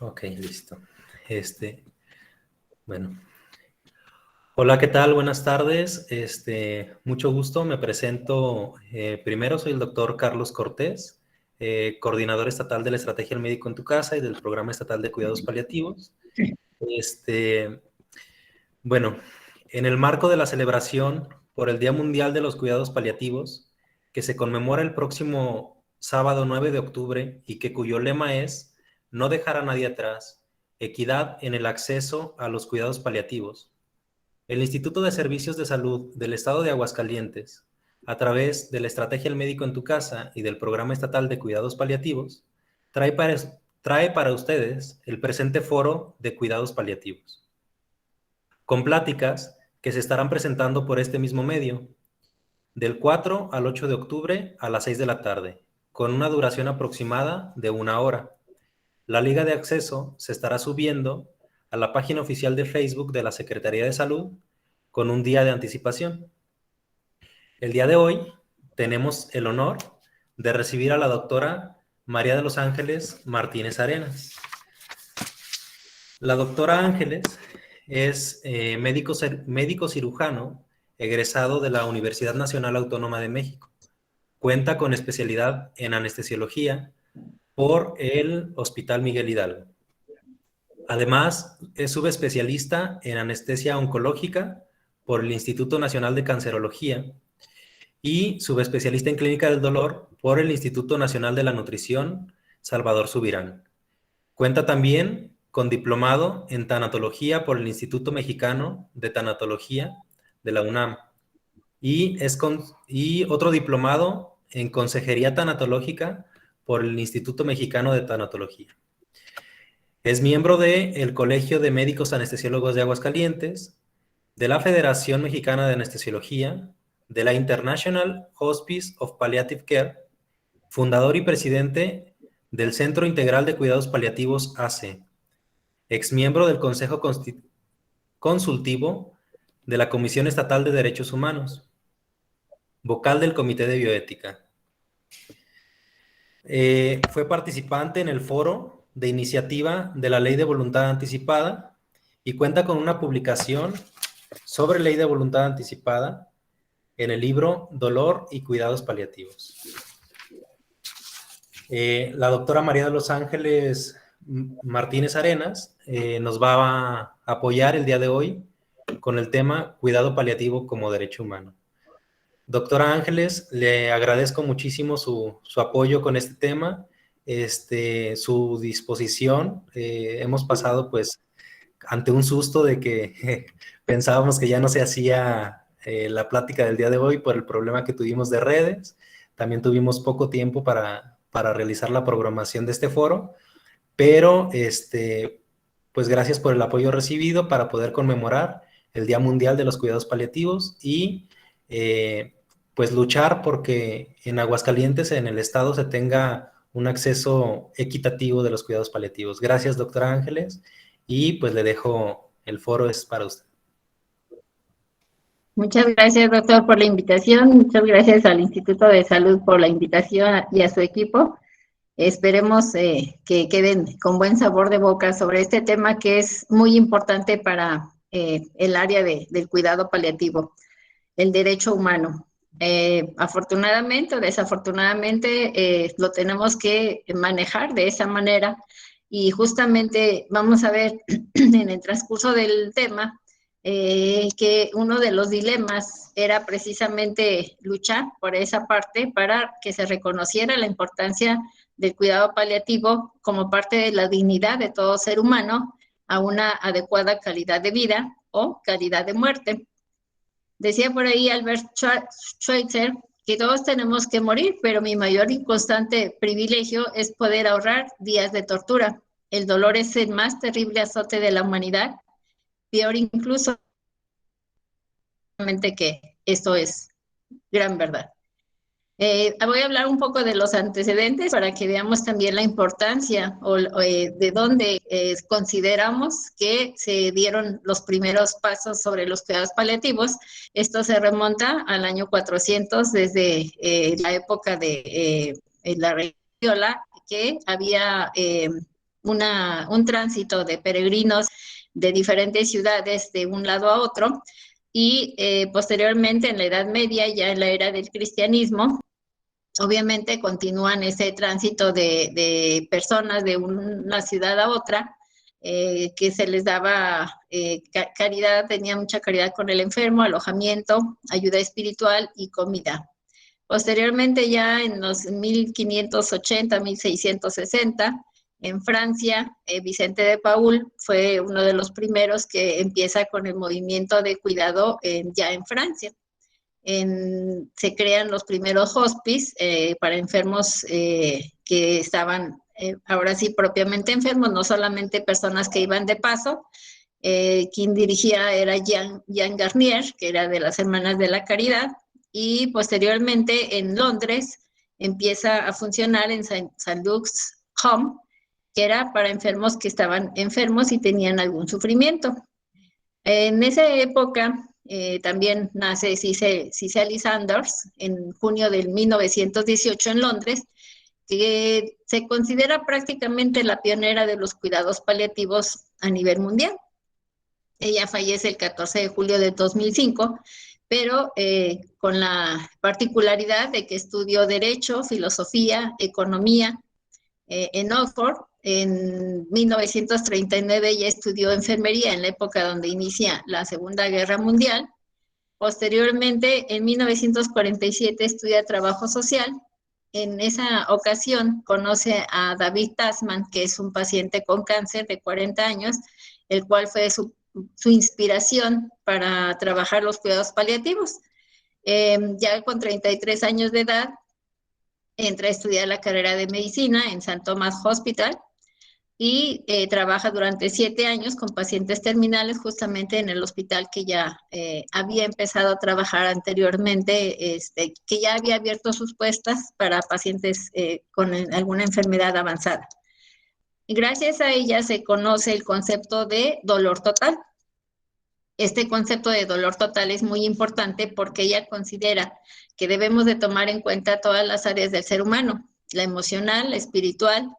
Ok, listo. Bueno. Hola, ¿qué tal? Buenas tardes. Mucho gusto. Me presento. Primero, soy el doctor Carlos Cortés, coordinador estatal de la Estrategia del Médico en tu Casa y del Programa Estatal de Cuidados Paliativos. Este, bueno, en el marco de la celebración por el Día Mundial de los Cuidados Paliativos, que se conmemora el próximo sábado 9 de octubre y cuyo lema es No dejar a nadie atrás, equidad en el acceso a los cuidados paliativos. El Instituto de Servicios de Salud del Estado de Aguascalientes, a través de la Estrategia El Médico en tu Casa y del Programa Estatal de Cuidados Paliativos, trae para, trae para ustedes el presente foro de cuidados paliativos, con pláticas que se estarán presentando por este mismo medio, del 4 al 8 de octubre a las 6 de la tarde, con una duración aproximada de 1 hora. La liga de acceso se estará subiendo a la página oficial de Facebook de la Secretaría de Salud con un día de anticipación. El día de hoy tenemos el honor de recibir a la doctora María de los Ángeles Martínez Arenas. La doctora Ángeles es médico cirujano egresado de la Universidad Nacional Autónoma de México. Cuenta con especialidad en anestesiología por el Hospital Miguel Hidalgo. Además, es subespecialista en anestesia oncológica por el Instituto Nacional de Cancerología y subespecialista en clínica del dolor por el Instituto Nacional de la Nutrición Salvador Subirán. Cuenta también con diplomado en tanatología por el Instituto Mexicano de Tanatología de la UNAM y otro diplomado en consejería tanatológica por el Instituto Mexicano de Tanatología. Es miembro del Colegio de Médicos Anestesiólogos de Aguascalientes, de la Federación Mexicana de Anestesiología, de la International Hospice of Palliative Care, fundador y presidente del Centro Integral de Cuidados Paliativos AC, exmiembro del Consejo Consultivo de la Comisión Estatal de Derechos Humanos, vocal del Comité de Bioética. Fue participante en el foro de iniciativa de la Ley de Voluntad Anticipada y cuenta con una publicación sobre Ley de Voluntad Anticipada en el libro Dolor y Cuidados Paliativos. La doctora María de los Ángeles Martínez Arenas nos va a apoyar el día de hoy con el tema Cuidado Paliativo como Derecho Humano. Doctora Ángeles, le agradezco muchísimo su apoyo con este tema, su disposición. Hemos pasado pues ante un susto de que pensábamos que ya no se hacía la plática del día de hoy por el problema que tuvimos de redes. También tuvimos poco tiempo para realizar la programación de este foro, pero pues gracias por el apoyo recibido para poder conmemorar el Día Mundial de los Cuidados Paliativos y pues luchar porque en Aguascalientes, en el estado, se tenga un acceso equitativo de los cuidados paliativos. Gracias, doctora Ángeles, y pues le dejo el foro, es para usted. Muchas gracias, doctor, por la invitación. Muchas gracias al Instituto de Salud por la invitación y a su equipo. Esperemos que queden con buen sabor de boca sobre este tema que es muy importante para el área del cuidado paliativo, el derecho humano. Afortunadamente o desafortunadamente lo tenemos que manejar de esa manera y justamente vamos a ver en el transcurso del tema que uno de los dilemas era precisamente luchar por esa parte para que se reconociera la importancia del cuidado paliativo como parte de la dignidad de todo ser humano a una adecuada calidad de vida o calidad de muerte. Decía por ahí Albert Schweitzer que todos tenemos que morir, pero mi mayor y constante privilegio es poder ahorrar días de tortura. El dolor es el más terrible azote de la humanidad, peor incluso que esto es gran verdad. Voy a hablar un poco de los antecedentes para que veamos también la importancia de dónde consideramos que se dieron los primeros pasos sobre los cuidados paliativos. Esto se remonta al año 400 desde la época de la reina Viola, que había un tránsito de peregrinos de diferentes ciudades de un lado a otro, y posteriormente en la Edad Media, ya en la era del cristianismo, obviamente continúan ese tránsito de personas de una ciudad a otra, que se les daba caridad, tenía mucha caridad con el enfermo, alojamiento, ayuda espiritual y comida. Posteriormente, ya en los 1580, 1660, en Francia, Vicente de Paul fue uno de los primeros que empieza con el movimiento de cuidado ya en Francia. Se crean los primeros hospices para enfermos que estaban, ahora sí, propiamente enfermos, no solamente personas que iban de paso. Quien dirigía era Jean Garnier, que era de las Hermanas de la Caridad, y posteriormente en Londres empieza a funcionar en St. Luke's Home, que era para enfermos que estaban enfermos y tenían algún sufrimiento. En esa época también nace Cicely Saunders en junio de 1918 en Londres, que se considera prácticamente la pionera de los cuidados paliativos a nivel mundial. Ella fallece el 14 de julio de 2005, pero con la particularidad de que estudió Derecho, Filosofía, Economía en Oxford. En 1939 ella estudió enfermería en la época donde inicia la Segunda Guerra Mundial. Posteriormente, en 1947 estudia trabajo social. En esa ocasión conoce a David Tasman, que es un paciente con cáncer de 40 años, el cual fue su inspiración para trabajar los cuidados paliativos. Ya con 33 años de edad, entra a estudiar la carrera de medicina en St. Thomas Hospital y trabaja durante 7 años con pacientes terminales justamente en el hospital que ya había empezado a trabajar anteriormente, que ya había abierto sus puertas para pacientes con alguna enfermedad avanzada. Y gracias a ella se conoce el concepto de dolor total. Este concepto de dolor total es muy importante porque ella considera que debemos de tomar en cuenta todas las áreas del ser humano, la emocional, la espiritual,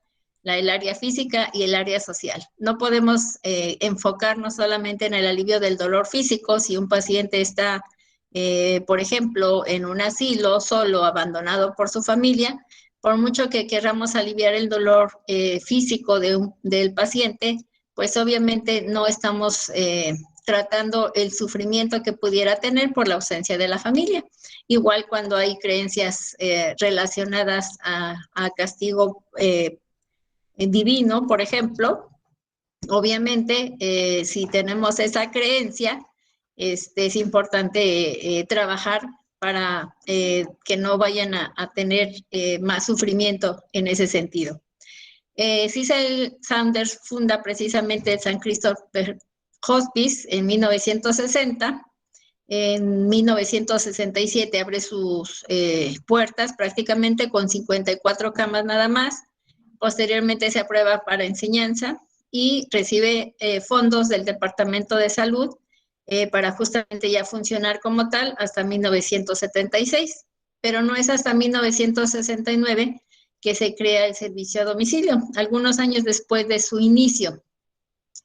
el área física y el área social. No podemos enfocarnos solamente en el alivio del dolor físico. Si un paciente está, por ejemplo, en un asilo, solo, abandonado por su familia, por mucho que queramos aliviar el dolor físico del paciente, pues obviamente no estamos tratando el sufrimiento que pudiera tener por la ausencia de la familia. Igual cuando hay creencias relacionadas a castigo divino, por ejemplo, obviamente si tenemos esa creencia, es importante trabajar para que no vayan a tener más sufrimiento en ese sentido. Cecil Saunders funda precisamente el St. Christopher Hospice en 1960. En 1967 abre sus puertas prácticamente con 54 camas nada más. Posteriormente se aprueba para enseñanza y recibe fondos del Departamento de Salud para justamente ya funcionar como tal hasta 1976. Pero no es hasta 1969 que se crea el servicio a domicilio, algunos años después de su inicio.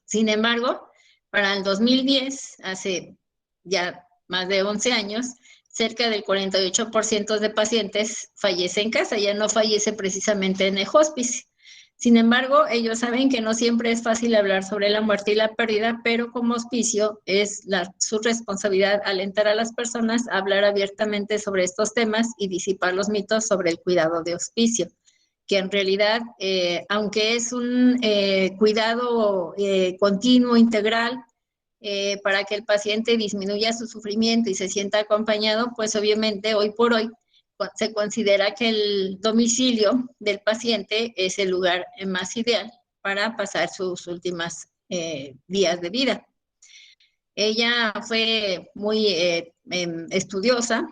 Sin embargo, para el 2010, hace ya más de 11 años, cerca del 48% de pacientes fallece en casa, ya no fallece precisamente en el hospice. Sin embargo, ellos saben que no siempre es fácil hablar sobre la muerte y la pérdida, pero como hospicio es su responsabilidad alentar a las personas a hablar abiertamente sobre estos temas y disipar los mitos sobre el cuidado de hospicio, que en realidad, aunque es un cuidado continuo, integral, para que el paciente disminuya su sufrimiento y se sienta acompañado, pues obviamente hoy por hoy se considera que el domicilio del paciente es el lugar más ideal para pasar sus últimas días de vida. Ella fue muy estudiosa,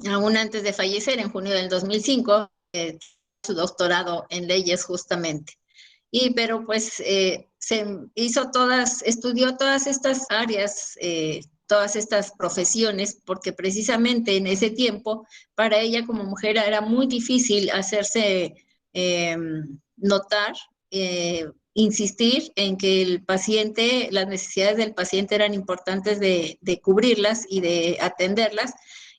aún antes de fallecer, en junio del 2005, su doctorado en leyes justamente. Pero pues estudió todas estas áreas, todas estas profesiones, porque precisamente en ese tiempo, para ella como mujer era muy difícil hacerse notar insistir en que el paciente, las necesidades del paciente eran importantes de cubrirlas y de atenderlas,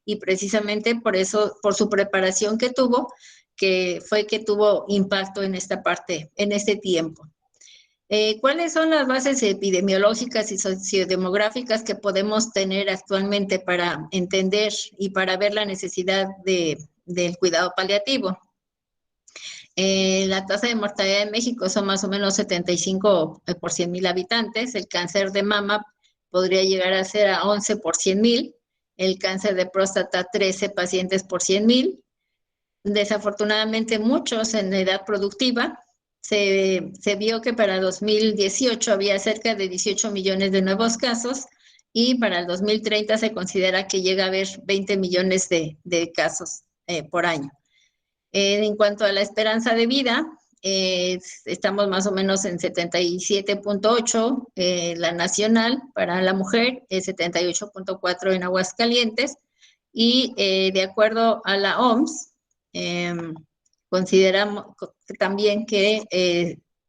y precisamente por eso, por su preparación que tuvo, que fue que tuvo impacto en esta parte, en este tiempo. ¿Cuáles son las bases epidemiológicas y sociodemográficas que podemos tener actualmente para entender y para ver la necesidad del cuidado paliativo? La tasa de mortalidad en México son más o menos 75 por 100,000 habitantes. El cáncer de mama podría llegar a ser a 11 por 100,000. El cáncer de próstata, 13 pacientes por 100,000. Desafortunadamente, muchos en edad productiva. Se vio que para 2018 había cerca de 18 millones de nuevos casos y para el 2030 se considera que llega a haber 20 millones de casos por año. En cuanto a la esperanza de vida, estamos más o menos en 77.8, la nacional para la mujer, 78.4 en Aguascalientes, y de acuerdo a la OMS, consideramos también que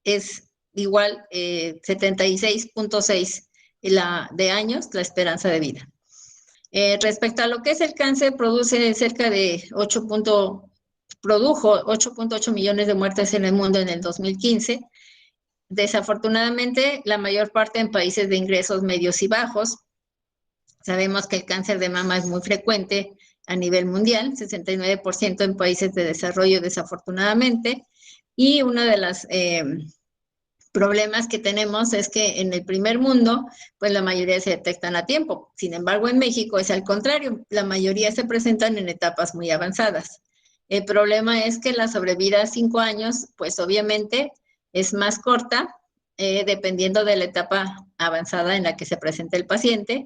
es igual 76.6 de años la esperanza de vida. Respecto a lo que es el cáncer, produjo 8.8 millones de muertes en el mundo en el 2015. Desafortunadamente, la mayor parte en países de ingresos medios y bajos. Sabemos que el cáncer de mama es muy frecuente a nivel mundial, 69% en países de desarrollo, desafortunadamente. Y uno de los problemas que tenemos es que en el primer mundo, pues la mayoría se detectan a tiempo. Sin embargo, en México es al contrario, la mayoría se presentan en etapas muy avanzadas. El problema es que la sobrevida a 5 años, pues obviamente es más corta, dependiendo de la etapa avanzada en la que se presenta el paciente,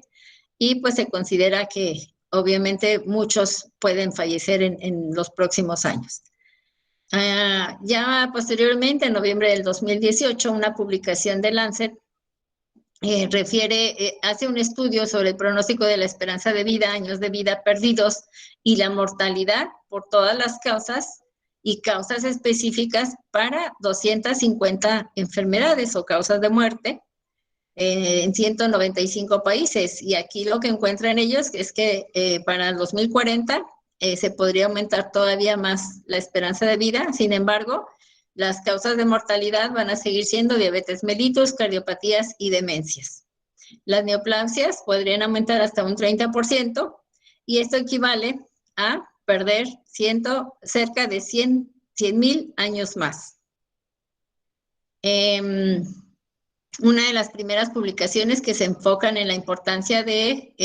y pues se considera que obviamente muchos pueden fallecer en los próximos años. Ya posteriormente, en noviembre del 2018, una publicación de Lancet hace un estudio sobre el pronóstico de la esperanza de vida, años de vida perdidos y la mortalidad por todas las causas y causas específicas para 250 enfermedades o causas de muerte en 195 países. Y aquí lo que encuentran ellos es que para el 2040 se podría aumentar todavía más la esperanza de vida. Sin embargo, las causas de mortalidad van a seguir siendo diabetes mellitus, cardiopatías y demencias. Las neoplasias podrían aumentar hasta un 30% y esto equivale a perder cerca de 100,000 años más. Una de las primeras publicaciones que se enfocan en la importancia de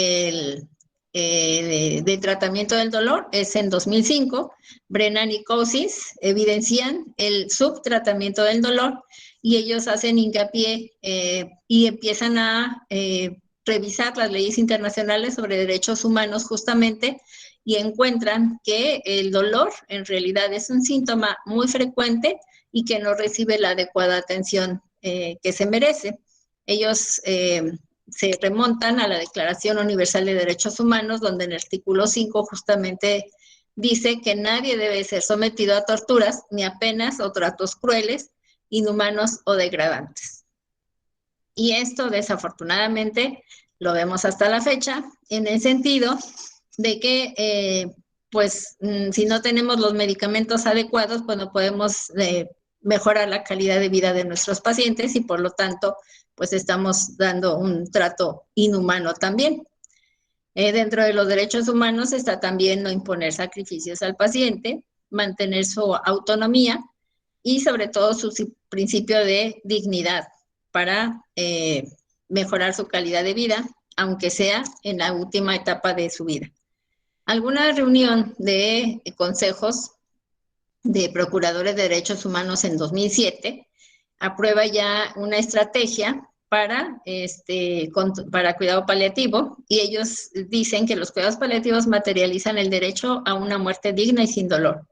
tratamiento del dolor es en 2005. Brennan y Cousins evidencian el subtratamiento del dolor y ellos hacen hincapié y empiezan a revisar las leyes internacionales sobre derechos humanos justamente y encuentran que el dolor en realidad es un síntoma muy frecuente y que no recibe la adecuada atención que se merece. Ellos se remontan a la Declaración Universal de Derechos Humanos, donde en el artículo 5 justamente dice que nadie debe ser sometido a torturas, ni a penas o tratos crueles, inhumanos o degradantes. Y esto desafortunadamente lo vemos hasta la fecha, en el sentido de que si no tenemos los medicamentos adecuados, pues no podemos mejorar la calidad de vida de nuestros pacientes y por lo tanto, pues estamos dando un trato inhumano también. Dentro de los derechos humanos está también no imponer sacrificios al paciente, mantener su autonomía y sobre todo su principio de dignidad para mejorar su calidad de vida, aunque sea en la última etapa de su vida. Alguna reunión de consejos de Procuradores de Derechos Humanos en 2007 aprueba ya una estrategia para cuidado paliativo y ellos dicen que los cuidados paliativos materializan el derecho a una muerte digna y sin dolor,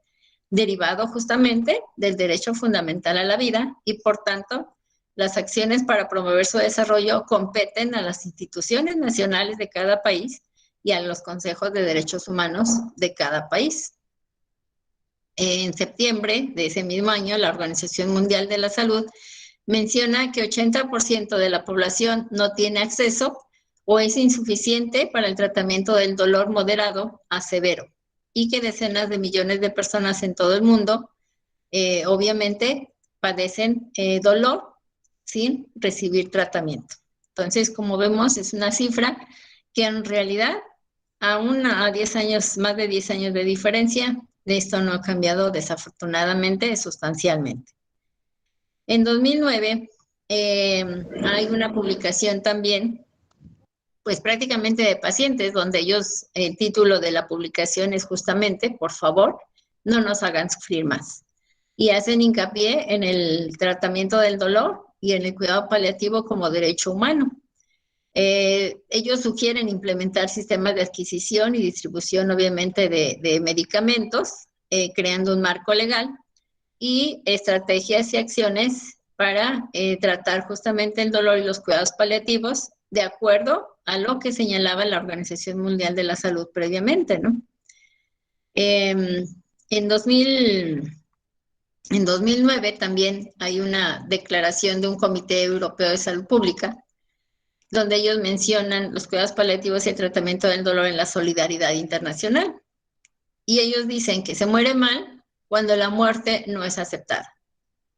derivado justamente del derecho fundamental a la vida y por tanto las acciones para promover su desarrollo competen a las instituciones nacionales de cada país y a los consejos de derechos humanos de cada país. En septiembre de ese mismo año, la Organización Mundial de la Salud menciona que 80% de la población no tiene acceso o es insuficiente para el tratamiento del dolor moderado a severo y que decenas de millones de personas en todo el mundo, obviamente, padecen dolor sin recibir tratamiento. Entonces, como vemos, es una cifra que en realidad, aún a 10 años, más de 10 años de diferencia, esto no ha cambiado desafortunadamente sustancialmente. En 2009 hay una publicación también, pues prácticamente de pacientes, donde ellos, el título de la publicación es justamente, por favor, no nos hagan sufrir más. Y hacen hincapié en el tratamiento del dolor y en el cuidado paliativo como derecho humano. Ellos sugieren implementar sistemas de adquisición y distribución, obviamente, de medicamentos, creando un marco legal y estrategias y acciones para tratar justamente el dolor y los cuidados paliativos de acuerdo a lo que señalaba la Organización Mundial de la Salud previamente, ¿no? En 2009 también hay una declaración de un Comité Europeo de Salud Pública donde ellos mencionan los cuidados paliativos y el tratamiento del dolor en la solidaridad internacional. Y ellos dicen que se muere mal cuando la muerte no es aceptada.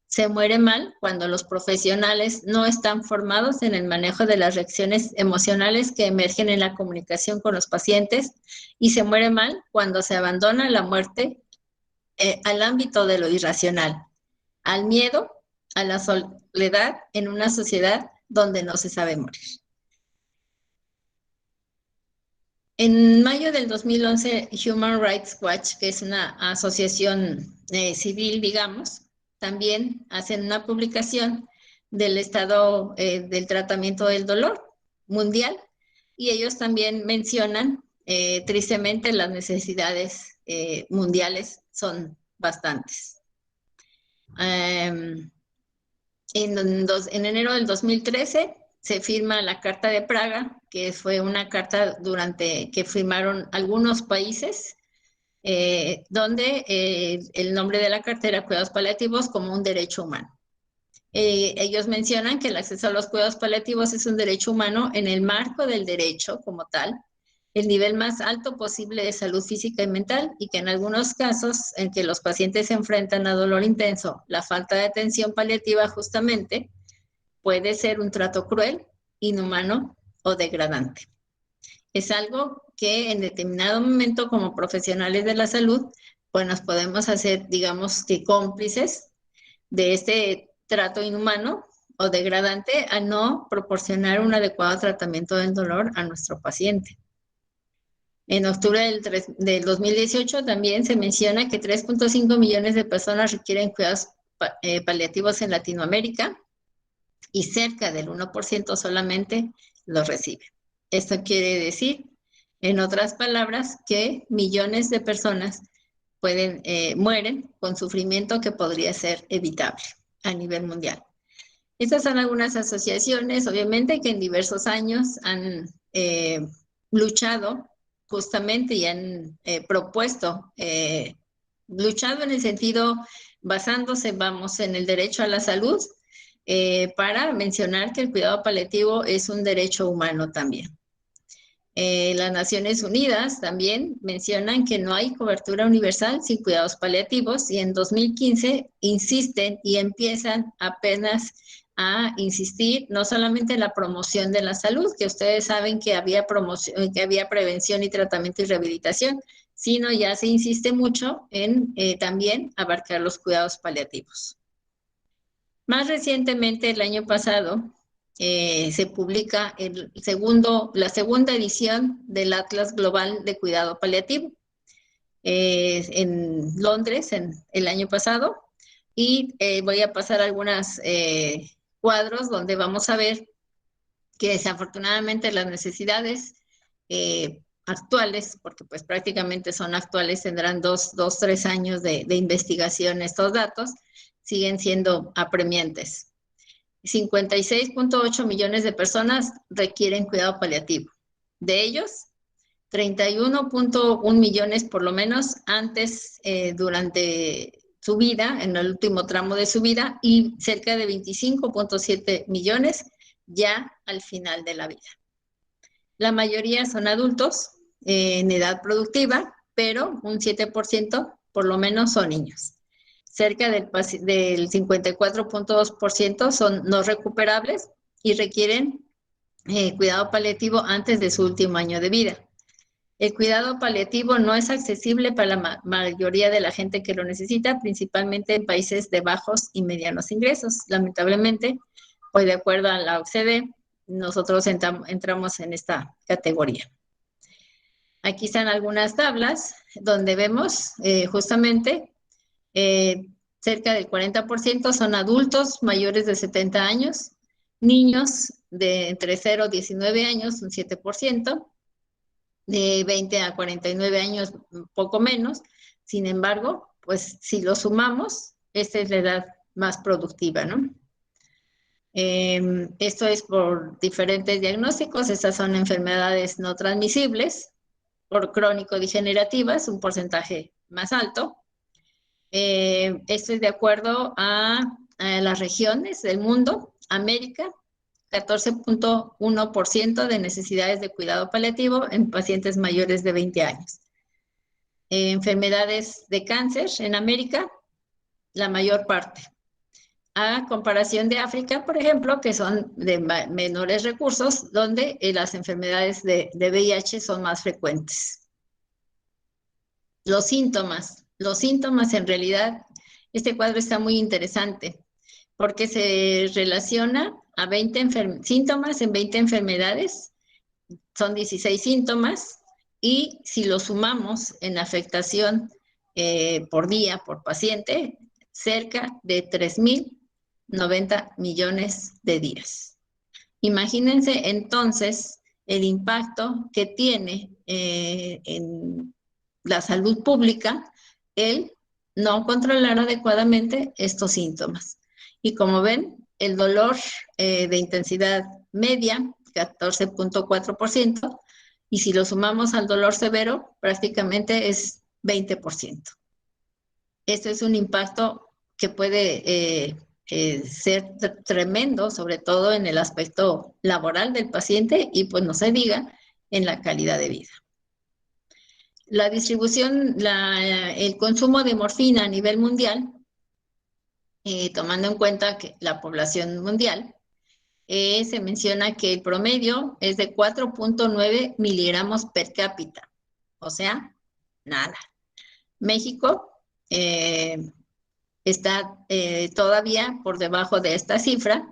Se muere mal cuando los profesionales no están formados en el manejo de las reacciones emocionales que emergen en la comunicación con los pacientes y se muere mal cuando se abandona la muerte al ámbito de lo irracional, al miedo, a la soledad en una sociedad donde no se sabe morir. En mayo del 2011, Human Rights Watch, que es una asociación civil, digamos, también hacen una publicación del estado del tratamiento del dolor mundial y ellos también mencionan, tristemente, las necesidades mundiales son bastantes. En enero del 2013 se firma la Carta de Praga, que fue una carta que firmaron algunos países, donde el nombre de la carta era Cuidados Paliativos como un derecho humano. Ellos mencionan que el acceso a los cuidados paliativos es un derecho humano en el marco del derecho como tal, el nivel más alto posible de salud física y mental, y que en algunos casos en que los pacientes se enfrentan a dolor intenso, la falta de atención paliativa justamente puede ser un trato cruel, inhumano o degradante. Es algo que en determinado momento como profesionales de la salud, pues nos podemos hacer, digamos que cómplices de este trato inhumano o degradante a no proporcionar un adecuado tratamiento del dolor a nuestro paciente. En octubre del 2018 también se menciona que 3.5 millones de personas requieren cuidados paliativos en Latinoamérica y cerca del 1% solamente los recibe. Esto quiere decir, en otras palabras, que millones de personas mueren con sufrimiento que podría ser evitable a nivel mundial. Estas son algunas asociaciones, obviamente, que en diversos años han luchado justamente y han propuesto, luchado en el sentido basándose, vamos, en el derecho a la salud, para mencionar que el cuidado paliativo es un derecho humano también. Las Naciones Unidas también mencionan que no hay cobertura universal sin cuidados paliativos y en 2015 insisten y empiezan apenas a insistir no solamente en la promoción de la salud, que ustedes saben que había prevención y tratamiento y rehabilitación, sino ya se insiste mucho en también abarcar los cuidados paliativos. Más recientemente, el año pasado, se publica la segunda edición del Atlas Global de Cuidado Paliativo en Londres el año pasado. Y voy a pasar algunos cuadros donde vamos a ver que desafortunadamente las necesidades actuales, porque pues prácticamente son actuales, tendrán 3 años de investigación estos datos, siguen siendo apremiantes. 56.8 millones de personas requieren cuidado paliativo. De ellos, 31.1 millones por lo menos antes, durante su vida, en el último tramo de su vida, y cerca de 25.7 millones ya al final de la vida. La mayoría son adultos en edad productiva, pero un 7% por lo menos son niños. Cerca del 54.2% son no recuperables y requieren cuidado paliativo antes de su último año de vida. El cuidado paliativo no es accesible para la mayoría de la gente que lo necesita, principalmente en países de bajos y medianos ingresos. Lamentablemente, pues de acuerdo a la OCDE, nosotros entramos en esta categoría. Aquí están algunas tablas donde vemos justamente cerca del 40% son adultos mayores de 70 años, niños de entre 0 y 19 años, un 7%, de 20 a 49 años, un poco menos. Sin embargo, pues si lo sumamos, esta es la edad más productiva, ¿no? Esto es por diferentes diagnósticos. Estas son enfermedades no transmisibles, por crónico-degenerativas, un porcentaje más alto. Esto es de acuerdo a las regiones del mundo. América, 14.1% de necesidades de cuidado paliativo en pacientes mayores de 20 años. Enfermedades de cáncer en América, la mayor parte. A comparación de África, por ejemplo, que son de menores recursos, donde las enfermedades de VIH son más frecuentes. Los síntomas en realidad, este cuadro está muy interesante porque se relaciona a 20 síntomas en 20 enfermedades, son 16 síntomas, y si lo sumamos en afectación por día, por paciente, cerca de 3.090 millones de días. Imagínense entonces el impacto que tiene en la salud pública el no controlar adecuadamente estos síntomas. Y como ven, el dolor de intensidad media, 14.4%, y si lo sumamos al dolor severo, prácticamente es 20%. Esto es un impacto que puede ser tremendo, sobre todo en el aspecto laboral del paciente y pues no se diga en la calidad de vida. La distribución, el consumo de morfina a nivel mundial, tomando en cuenta que la población mundial, se menciona que el promedio es de 4.9 miligramos per cápita, o sea, nada. México está todavía por debajo de esta cifra.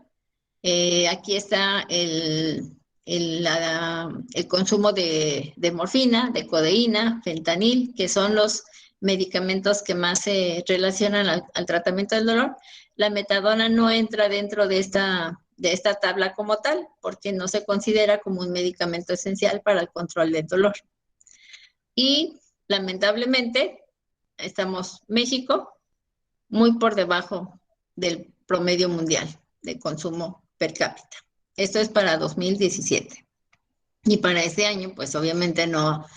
Aquí está el consumo de morfina, de codeína, fentanil, que son los medicamentos que más se relacionan al tratamiento del dolor. La metadona no entra dentro de esta tabla como tal, porque no se considera como un medicamento esencial para el control del dolor. Y lamentablemente, estamos México muy por debajo del promedio mundial de consumo per cápita. Esto es para 2017. Y para este año, pues obviamente no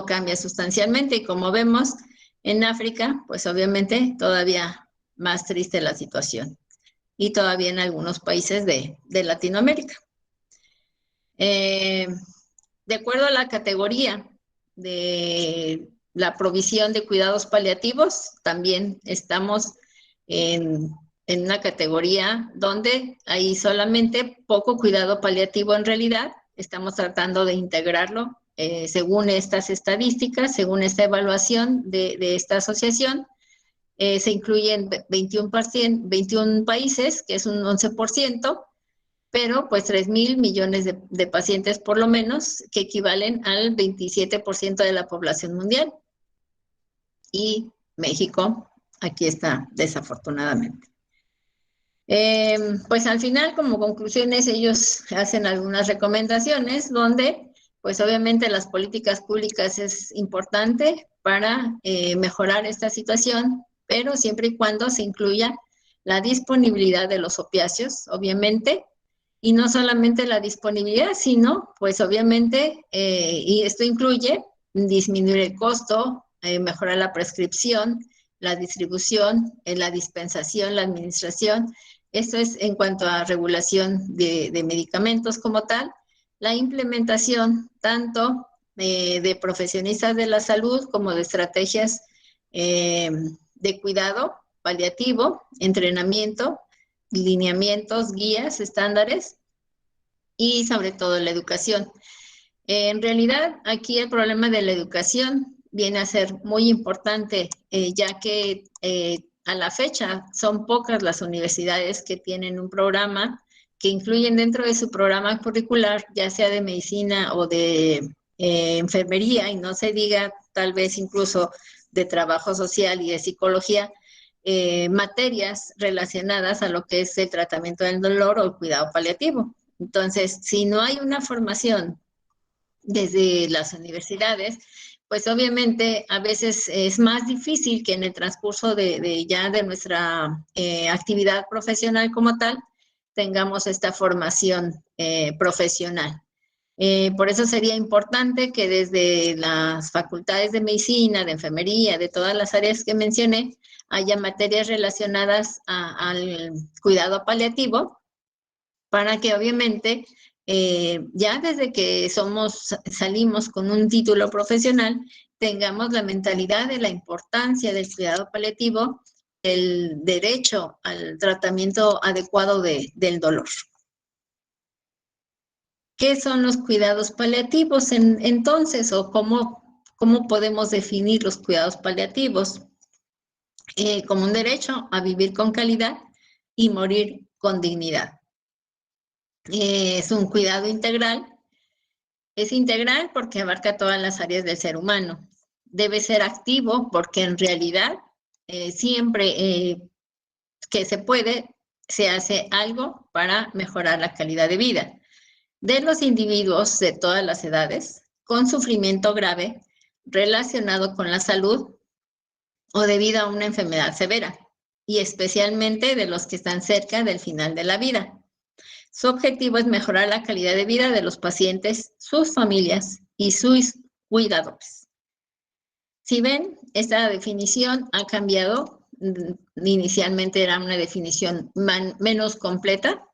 cambia sustancialmente. Y como vemos, en África, pues obviamente todavía más triste la situación. Y todavía en algunos países de Latinoamérica. De acuerdo a la categoría de la provisión de cuidados paliativos, también estamos en una categoría donde hay solamente poco cuidado paliativo en realidad. Estamos tratando de integrarlo según estas estadísticas, según esta evaluación de esta asociación. Se incluyen 21 países, que es un 11%, pero pues 3.000 millones de pacientes por lo menos, que equivalen al 27% de la población mundial. Y México, aquí está, desafortunadamente. Pues al final, como conclusiones, ellos hacen algunas recomendaciones donde, pues obviamente las políticas públicas es importante para mejorar esta situación, pero siempre y cuando se incluya la disponibilidad de los opiáceos, obviamente, Y no solamente la disponibilidad, sino, pues obviamente, y esto incluye disminuir el costo, mejorar la prescripción, la distribución, la dispensación, la administración. Esto es en cuanto a regulación de medicamentos como tal, la implementación tanto de profesionistas de la salud como de estrategias de cuidado paliativo, entrenamiento, lineamientos, guías, estándares y sobre todo la educación. En realidad, aquí el problema de la educación viene a ser muy importante, ya que a la fecha son pocas las universidades que tienen un programa que incluyen dentro de su programa curricular, ya sea de medicina o de enfermería, y no se diga tal vez incluso de trabajo social y de psicología, materias relacionadas a lo que es el tratamiento del dolor o el cuidado paliativo. Entonces, si no hay una formación desde las universidades, pues obviamente a veces es más difícil que en el transcurso de nuestra actividad profesional como tal, tengamos esta formación profesional. Por eso sería importante que desde las facultades de medicina, de enfermería, de todas las áreas que mencioné, haya materias relacionadas al cuidado paliativo para que obviamente ya desde que salimos con un título profesional, tengamos la mentalidad de la importancia del cuidado paliativo, el derecho al tratamiento adecuado del dolor. ¿Qué son los cuidados paliativos entonces o cómo podemos definir los cuidados paliativos? Como un derecho a vivir con calidad y morir con dignidad. Es un cuidado integral. Es integral porque abarca todas las áreas del ser humano. Debe ser activo porque en realidad siempre que se puede, se hace algo para mejorar la calidad de vida de los individuos de todas las edades con sufrimiento grave relacionado con la salud o debido a una enfermedad severa, y especialmente de los que están cerca del final de la vida. Su objetivo es mejorar la calidad de vida de los pacientes, sus familias y sus cuidadores. Si ven, esta definición ha cambiado. Inicialmente era una definición menos completa.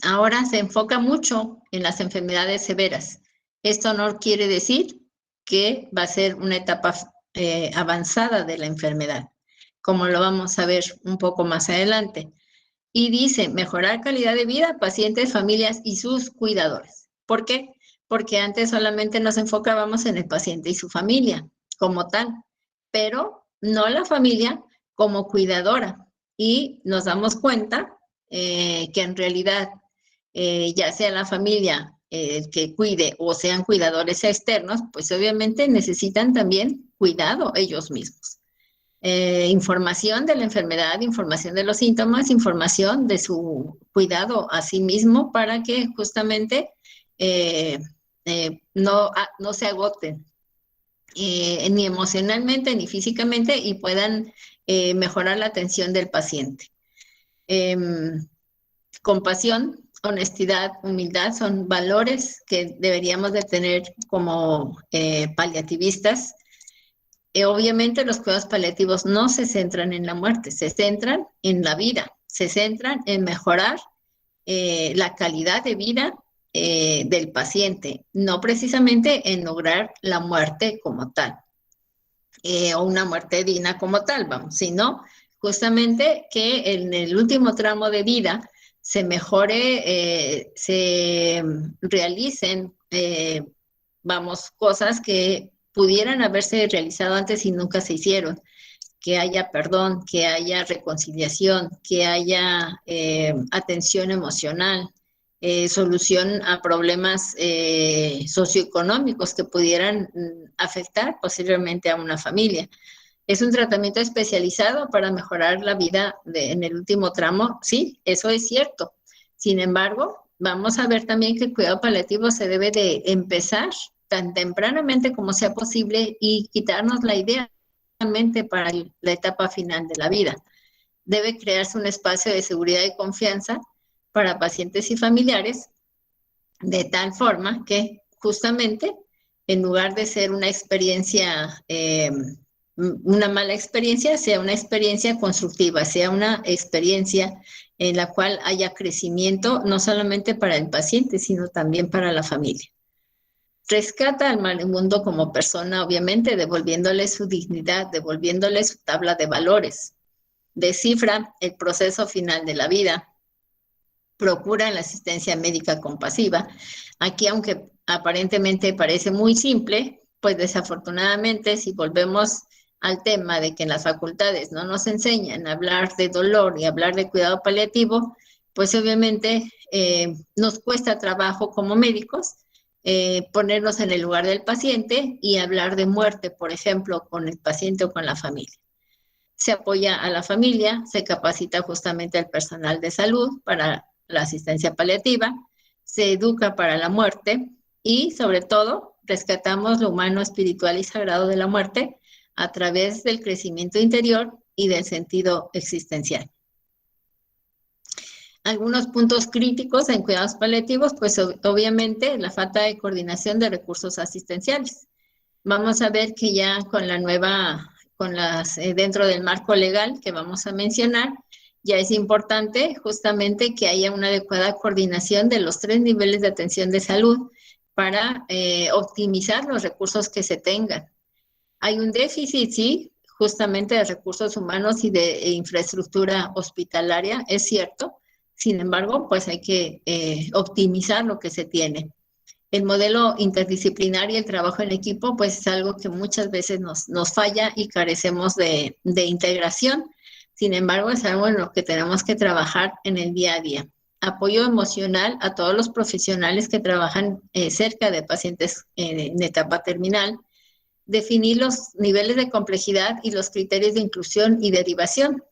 Ahora se enfoca mucho en las enfermedades severas. Esto no quiere decir que va a ser una etapa avanzada de la enfermedad, como lo vamos a ver un poco más adelante. Y dice, mejorar calidad de vida, pacientes, familias y sus cuidadores. ¿Por qué? Porque antes solamente nos enfocábamos en el paciente y su familia como tal, pero no la familia como cuidadora. Y nos damos cuenta que en realidad, ya sea la familia que cuide o sean cuidadores externos, pues obviamente necesitan también cuidado ellos mismos. Información de la enfermedad, información de los síntomas, información de su cuidado a sí mismo para que justamente no se agoten ni emocionalmente ni físicamente y puedan mejorar la atención del paciente. Compasión, honestidad, humildad son valores que deberíamos de tener como paliativistas. Obviamente los cuidados paliativos no se centran en la muerte, se centran en la vida, se centran en mejorar la calidad de vida del paciente, no precisamente en lograr la muerte como tal, o una muerte digna como tal, vamos, sino justamente que en el último tramo de vida se mejore, se realicen, cosas que pudieran haberse realizado antes y nunca se hicieron, que haya perdón, que haya reconciliación, que haya atención emocional, solución a problemas socioeconómicos que pudieran afectar posiblemente a una familia. Es un tratamiento especializado para mejorar la vida en el último tramo, sí, eso es cierto. Sin embargo, vamos a ver también que el cuidado paliativo se debe de empezar tan tempranamente como sea posible y quitarnos la idea para la etapa final de la vida. Debe crearse un espacio de seguridad y confianza para pacientes y familiares, de tal forma que justamente en lugar de ser una experiencia, una mala experiencia, sea una experiencia constructiva, sea una experiencia en la cual haya crecimiento, no solamente para el paciente, sino también para la familia. Rescata al moribundo como persona, obviamente, devolviéndole su dignidad, devolviéndole su tabla de valores. Descifra el proceso final de la vida, procura la asistencia médica compasiva. Aquí, aunque aparentemente parece muy simple, pues desafortunadamente, si volvemos al tema de que en las facultades no nos enseñan a hablar de dolor y hablar de cuidado paliativo, pues obviamente nos cuesta trabajo como médicos ponernos en el lugar del paciente y hablar de muerte, por ejemplo, con el paciente o con la familia. Se apoya a la familia, se capacita justamente al personal de salud para la asistencia paliativa, se educa para la muerte y, sobre todo, rescatamos lo humano, espiritual y sagrado de la muerte a través del crecimiento interior y del sentido existencial. Algunos puntos críticos en cuidados paliativos, pues obviamente la falta de coordinación de recursos asistenciales. Vamos a ver que ya con la nueva, dentro del marco legal que vamos a mencionar, ya es importante justamente que haya una adecuada coordinación de los 3 niveles de atención de salud para optimizar los recursos que se tengan. Hay un déficit, sí, justamente de recursos humanos y de infraestructura hospitalaria, es cierto. Sin embargo, pues hay que optimizar lo que se tiene. El modelo interdisciplinar y el trabajo en equipo, pues es algo que muchas veces nos falla y carecemos de integración. Sin embargo, es algo en lo que tenemos que trabajar en el día a día. Apoyo emocional a todos los profesionales que trabajan cerca de pacientes en etapa terminal. Definir los niveles de complejidad y los criterios de inclusión y derivación.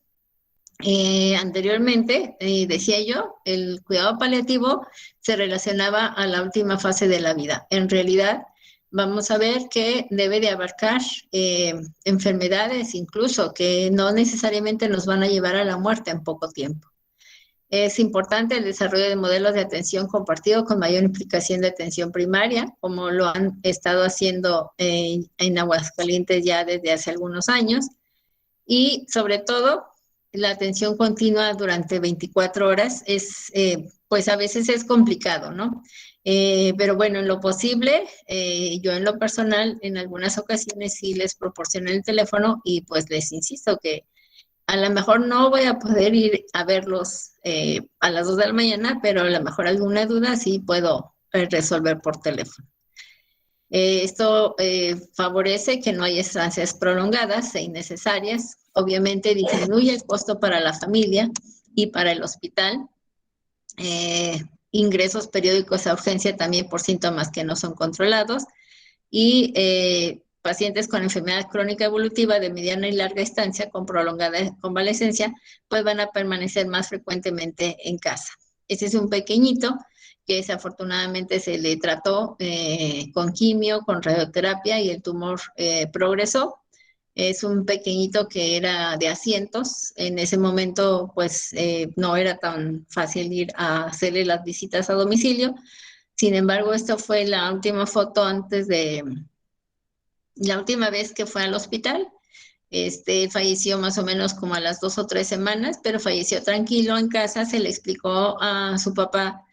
Anteriormente, decía yo, el cuidado paliativo se relacionaba a la última fase de la vida. En realidad, vamos a ver que debe de abarcar enfermedades incluso que no necesariamente nos van a llevar a la muerte en poco tiempo. Es importante el desarrollo de modelos de atención compartido con mayor implicación de atención primaria, como lo han estado haciendo en Aguascalientes ya desde hace algunos años. Y sobre todo, la atención continua durante 24 horas es, pues a veces es complicado, ¿no? Pero bueno, en lo posible, yo en lo personal, en algunas ocasiones sí les proporciono el teléfono y pues les insisto que a lo mejor no voy a poder ir a verlos a las 2 de la mañana, pero a lo mejor alguna duda sí puedo resolver por teléfono. Esto favorece que no haya estancias prolongadas e innecesarias. Obviamente disminuye el costo para la familia y para el hospital. Ingresos periódicos a urgencia también por síntomas que no son controlados. Y pacientes con enfermedad crónica evolutiva de mediana y larga estancia con prolongada convalescencia, pues van a permanecer más frecuentemente en casa. Este es un pequeñito que desafortunadamente se le trató con quimio, con radioterapia y el tumor progresó. Es un pequeñito que era de asientos. En ese momento, pues no era tan fácil ir a hacerle las visitas a domicilio. Sin embargo, esta fue la última foto antes de la última vez que fue al hospital. Falleció más o menos como a las 2 o 3 semanas, pero falleció tranquilo en casa. Se le explicó a su papá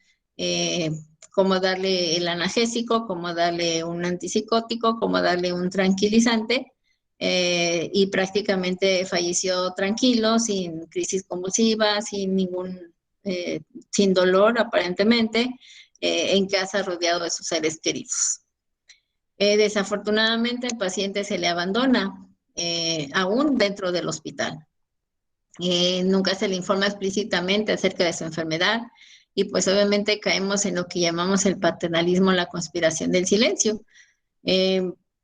cómo darle el analgésico, cómo darle un antipsicótico, cómo darle un tranquilizante, y prácticamente falleció tranquilo, sin crisis convulsiva, sin dolor aparentemente, en casa rodeado de sus seres queridos. Desafortunadamente el paciente se le abandona aún dentro del hospital. Nunca se le informa explícitamente acerca de su enfermedad y pues obviamente caemos en lo que llamamos el paternalismo, la conspiración del silencio.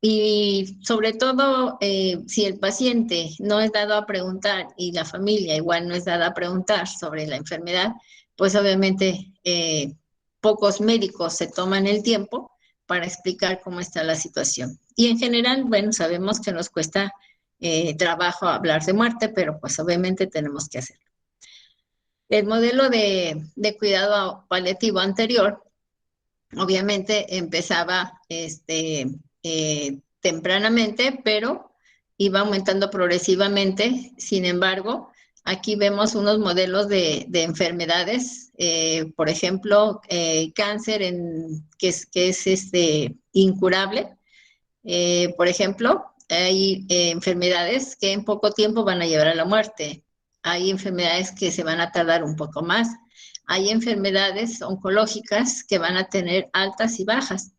Y sobre todo, si el paciente no es dado a preguntar y la familia igual no es dada a preguntar sobre la enfermedad, pues obviamente pocos médicos se toman el tiempo para explicar cómo está la situación. Y en general, bueno, sabemos que nos cuesta trabajo hablar de muerte, pero pues obviamente tenemos que hacerlo. El modelo de cuidado paliativo anterior, obviamente empezaba tempranamente, pero iba aumentando progresivamente. Sin embargo, aquí vemos unos modelos de enfermedades, por ejemplo, cáncer que es incurable. Por ejemplo, hay enfermedades que en poco tiempo van a llevar a la muerte. Hay enfermedades que se van a tardar un poco más. Hay enfermedades oncológicas que van a tener altas y bajas.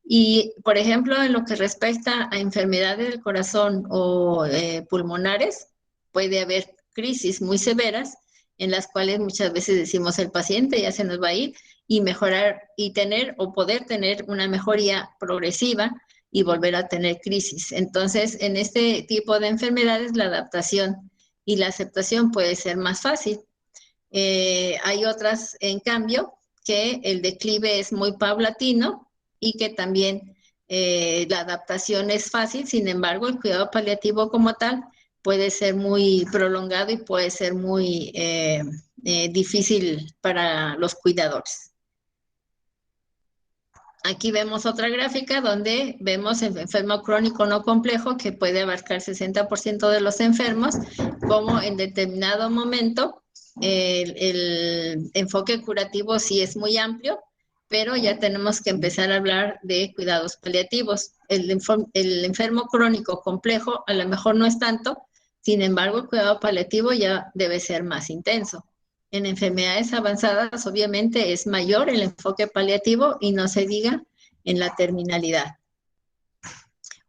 Y, por ejemplo, en lo que respecta a enfermedades del corazón o pulmonares, puede haber crisis muy severas en las cuales muchas veces decimos el paciente ya se nos va a ir y mejorar y tener o poder tener una mejoría progresiva y volver a tener crisis. Entonces, en este tipo de enfermedades, la adaptación y la aceptación puede ser más fácil. Hay otras, en cambio, que el declive es muy paulatino y que también la adaptación es fácil. Sin embargo, el cuidado paliativo como tal puede ser muy prolongado y puede ser muy difícil para los cuidadores. Aquí vemos otra gráfica donde vemos el enfermo crónico no complejo que puede abarcar 60% de los enfermos, como en determinado momento el enfoque curativo sí es muy amplio, pero ya tenemos que empezar a hablar de cuidados paliativos. El enfermo crónico complejo a lo mejor no es tanto, sin embargo el cuidado paliativo ya debe ser más intenso. En enfermedades avanzadas, obviamente, es mayor el enfoque paliativo y no se diga en la terminalidad.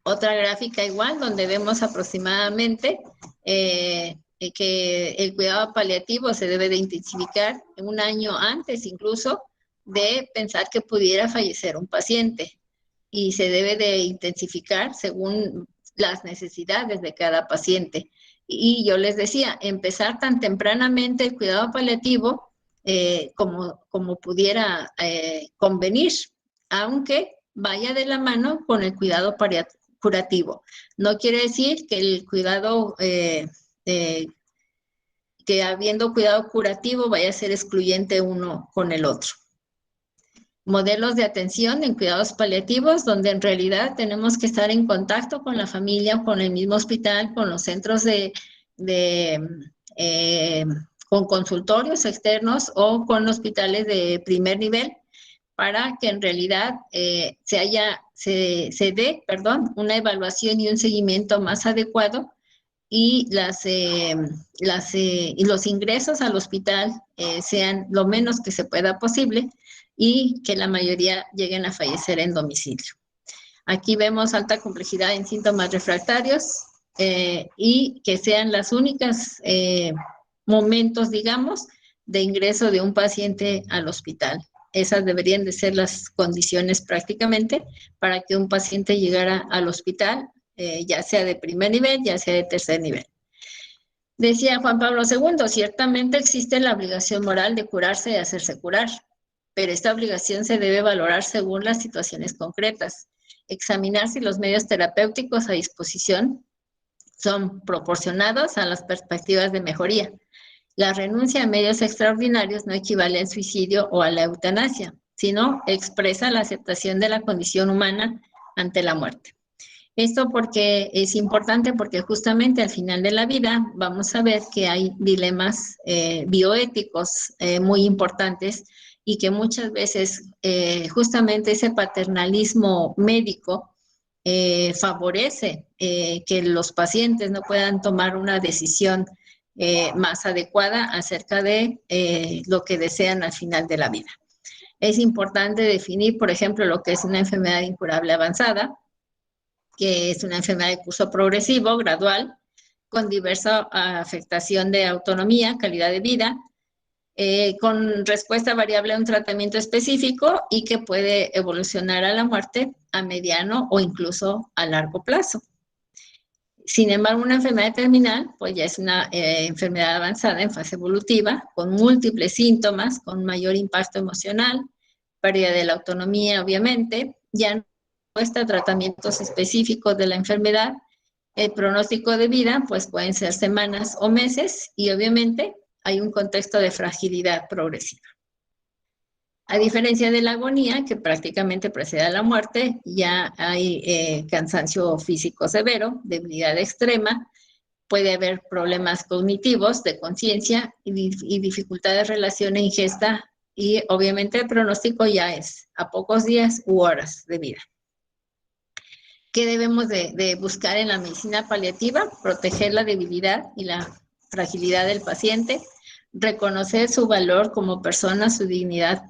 Otra gráfica igual, donde vemos aproximadamente que el cuidado paliativo se debe de intensificar un año antes incluso de pensar que pudiera fallecer un paciente y se debe de intensificar según las necesidades de cada paciente. Y yo les decía, empezar tan tempranamente el cuidado paliativo como pudiera convenir, aunque vaya de la mano con el cuidado curativo. No quiere decir que el cuidado, que habiendo cuidado curativo vaya a ser excluyente uno con el otro. Modelos de atención en cuidados paliativos, donde en realidad tenemos que estar en contacto con la familia, con el mismo hospital, con los centros con consultorios externos o con hospitales de primer nivel, para que en realidad se dé una evaluación y un seguimiento más adecuado y los ingresos al hospital sean lo menos que se pueda posible y que la mayoría lleguen a fallecer en domicilio. Aquí vemos alta complejidad en síntomas refractarios y que sean las únicas momentos, digamos, de ingreso de un paciente al hospital. Esas deberían de ser las condiciones prácticamente para que un paciente llegara al hospital, ya sea de primer nivel, ya sea de tercer nivel. Decía Juan Pablo II, ciertamente existe la obligación moral de curarse y hacerse curar, pero esta obligación se debe valorar según las situaciones concretas, examinar si los medios terapéuticos a disposición son proporcionados a las perspectivas de mejoría. La renuncia a medios extraordinarios no equivale al suicidio o a la eutanasia, sino expresa la aceptación de la condición humana ante la muerte. Esto porque es importante, porque justamente al final de la vida vamos a ver que hay dilemas bioéticos muy importantes y que muchas veces justamente ese paternalismo médico favorece que los pacientes no puedan tomar una decisión más adecuada acerca de lo que desean al final de la vida. Es importante definir, por ejemplo, lo que es una enfermedad incurable avanzada, que es una enfermedad de curso progresivo, gradual, con diversa afectación de autonomía, calidad de vida, con respuesta variable a un tratamiento específico y que puede evolucionar a la muerte a mediano o incluso a largo plazo. Sin embargo, una enfermedad terminal, pues ya es una enfermedad avanzada en fase evolutiva, con múltiples síntomas, con mayor impacto emocional, pérdida de la autonomía, obviamente, ya no respuesta a tratamientos específicos de la enfermedad. El pronóstico de vida, pues pueden ser semanas o meses, y obviamente hay un contexto de fragilidad progresiva. A diferencia de la agonía, que prácticamente precede a la muerte, ya hay cansancio físico severo, debilidad extrema, puede haber problemas cognitivos de conciencia y dificultad de relación e ingesta, y obviamente el pronóstico ya es a pocos días u horas de vida. ¿Qué debemos de buscar en la medicina paliativa? Proteger la debilidad y la fragilidad del paciente, reconocer su valor como persona, su dignidad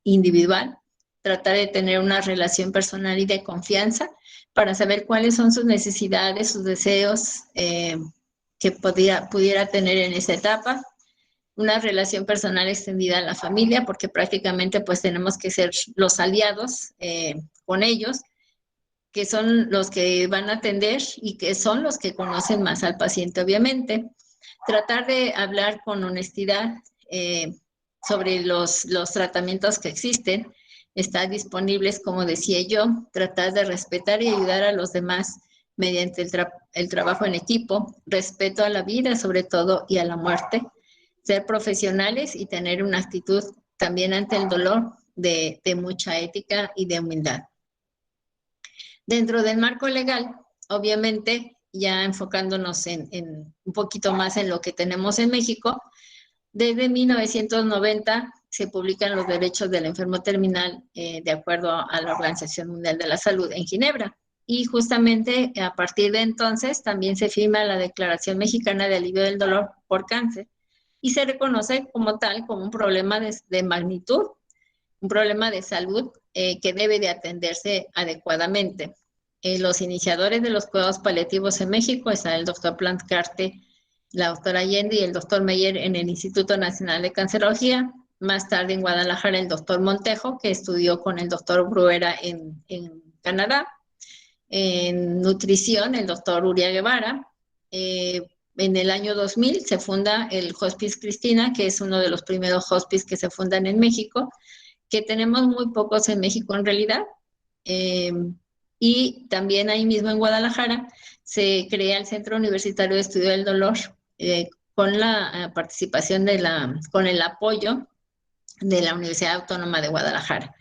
individual, tratar de tener una relación personal y de confianza para saber cuáles son sus necesidades, sus deseos que pudiera tener en esa etapa, una relación personal extendida a la familia, porque prácticamente pues tenemos que ser los aliados con ellos, que son los que van a atender y que son los que conocen más al paciente, obviamente. Tratar de hablar con honestidad sobre los tratamientos que existen, estar disponibles, como decía yo, tratar de respetar y ayudar a los demás mediante el trabajo en equipo, respeto a la vida sobre todo y a la muerte, ser profesionales y tener una actitud también ante el dolor de mucha ética y de humildad. Dentro del marco legal, obviamente, ya enfocándonos en un poquito más en lo que tenemos en México, desde 1990 se publican los derechos del enfermo terminal de acuerdo a la Organización Mundial de la Salud en Ginebra. Y justamente a partir de entonces también se firma la Declaración Mexicana de Alivio del Dolor por Cáncer y se reconoce como tal, como un problema de magnitud, un problema de salud que debe de atenderse adecuadamente. Los iniciadores de los cuidados paliativos en México están el doctor Plantcarte, la doctora Allende y el doctor Meyer en el Instituto Nacional de Cancerología. Más tarde en Guadalajara el doctor Montejo, que estudió con el doctor Bruera en Canadá. En nutrición el doctor Uria Guevara. En el año 2000 se funda el Hospice Cristina, que es uno de los primeros hospices que se fundan en México, que tenemos muy pocos en México en realidad. Y también ahí mismo en Guadalajara se crea el Centro Universitario de Estudio del Dolor con la participación con el apoyo de la Universidad Autónoma de Guadalajara.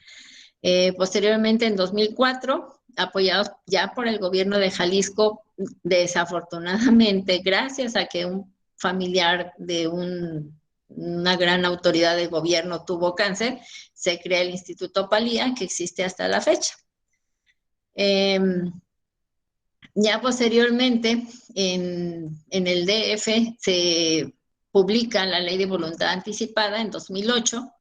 Posteriormente, en 2004, apoyados ya por el gobierno de Jalisco, desafortunadamente, gracias a que un familiar de una gran autoridad de gobierno tuvo cáncer, se crea el Instituto Palía, que existe hasta la fecha. Ya posteriormente, en el DF se publica la Ley de Voluntad Anticipada en 2008.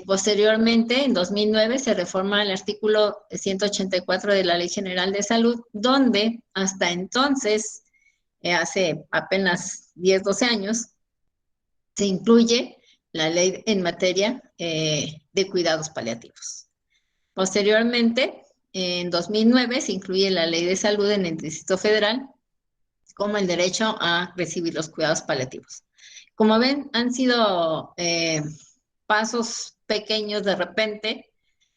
Posteriormente, en 2009, se reforma el artículo 184 de la Ley General de Salud, donde hasta entonces, hace apenas 10, 12 años, se incluye la ley en materia de cuidados paliativos. Posteriormente, en 2009 se incluye la Ley de Salud en el Distrito Federal como el derecho a recibir los cuidados paliativos. Como ven, han sido pasos pequeños de repente,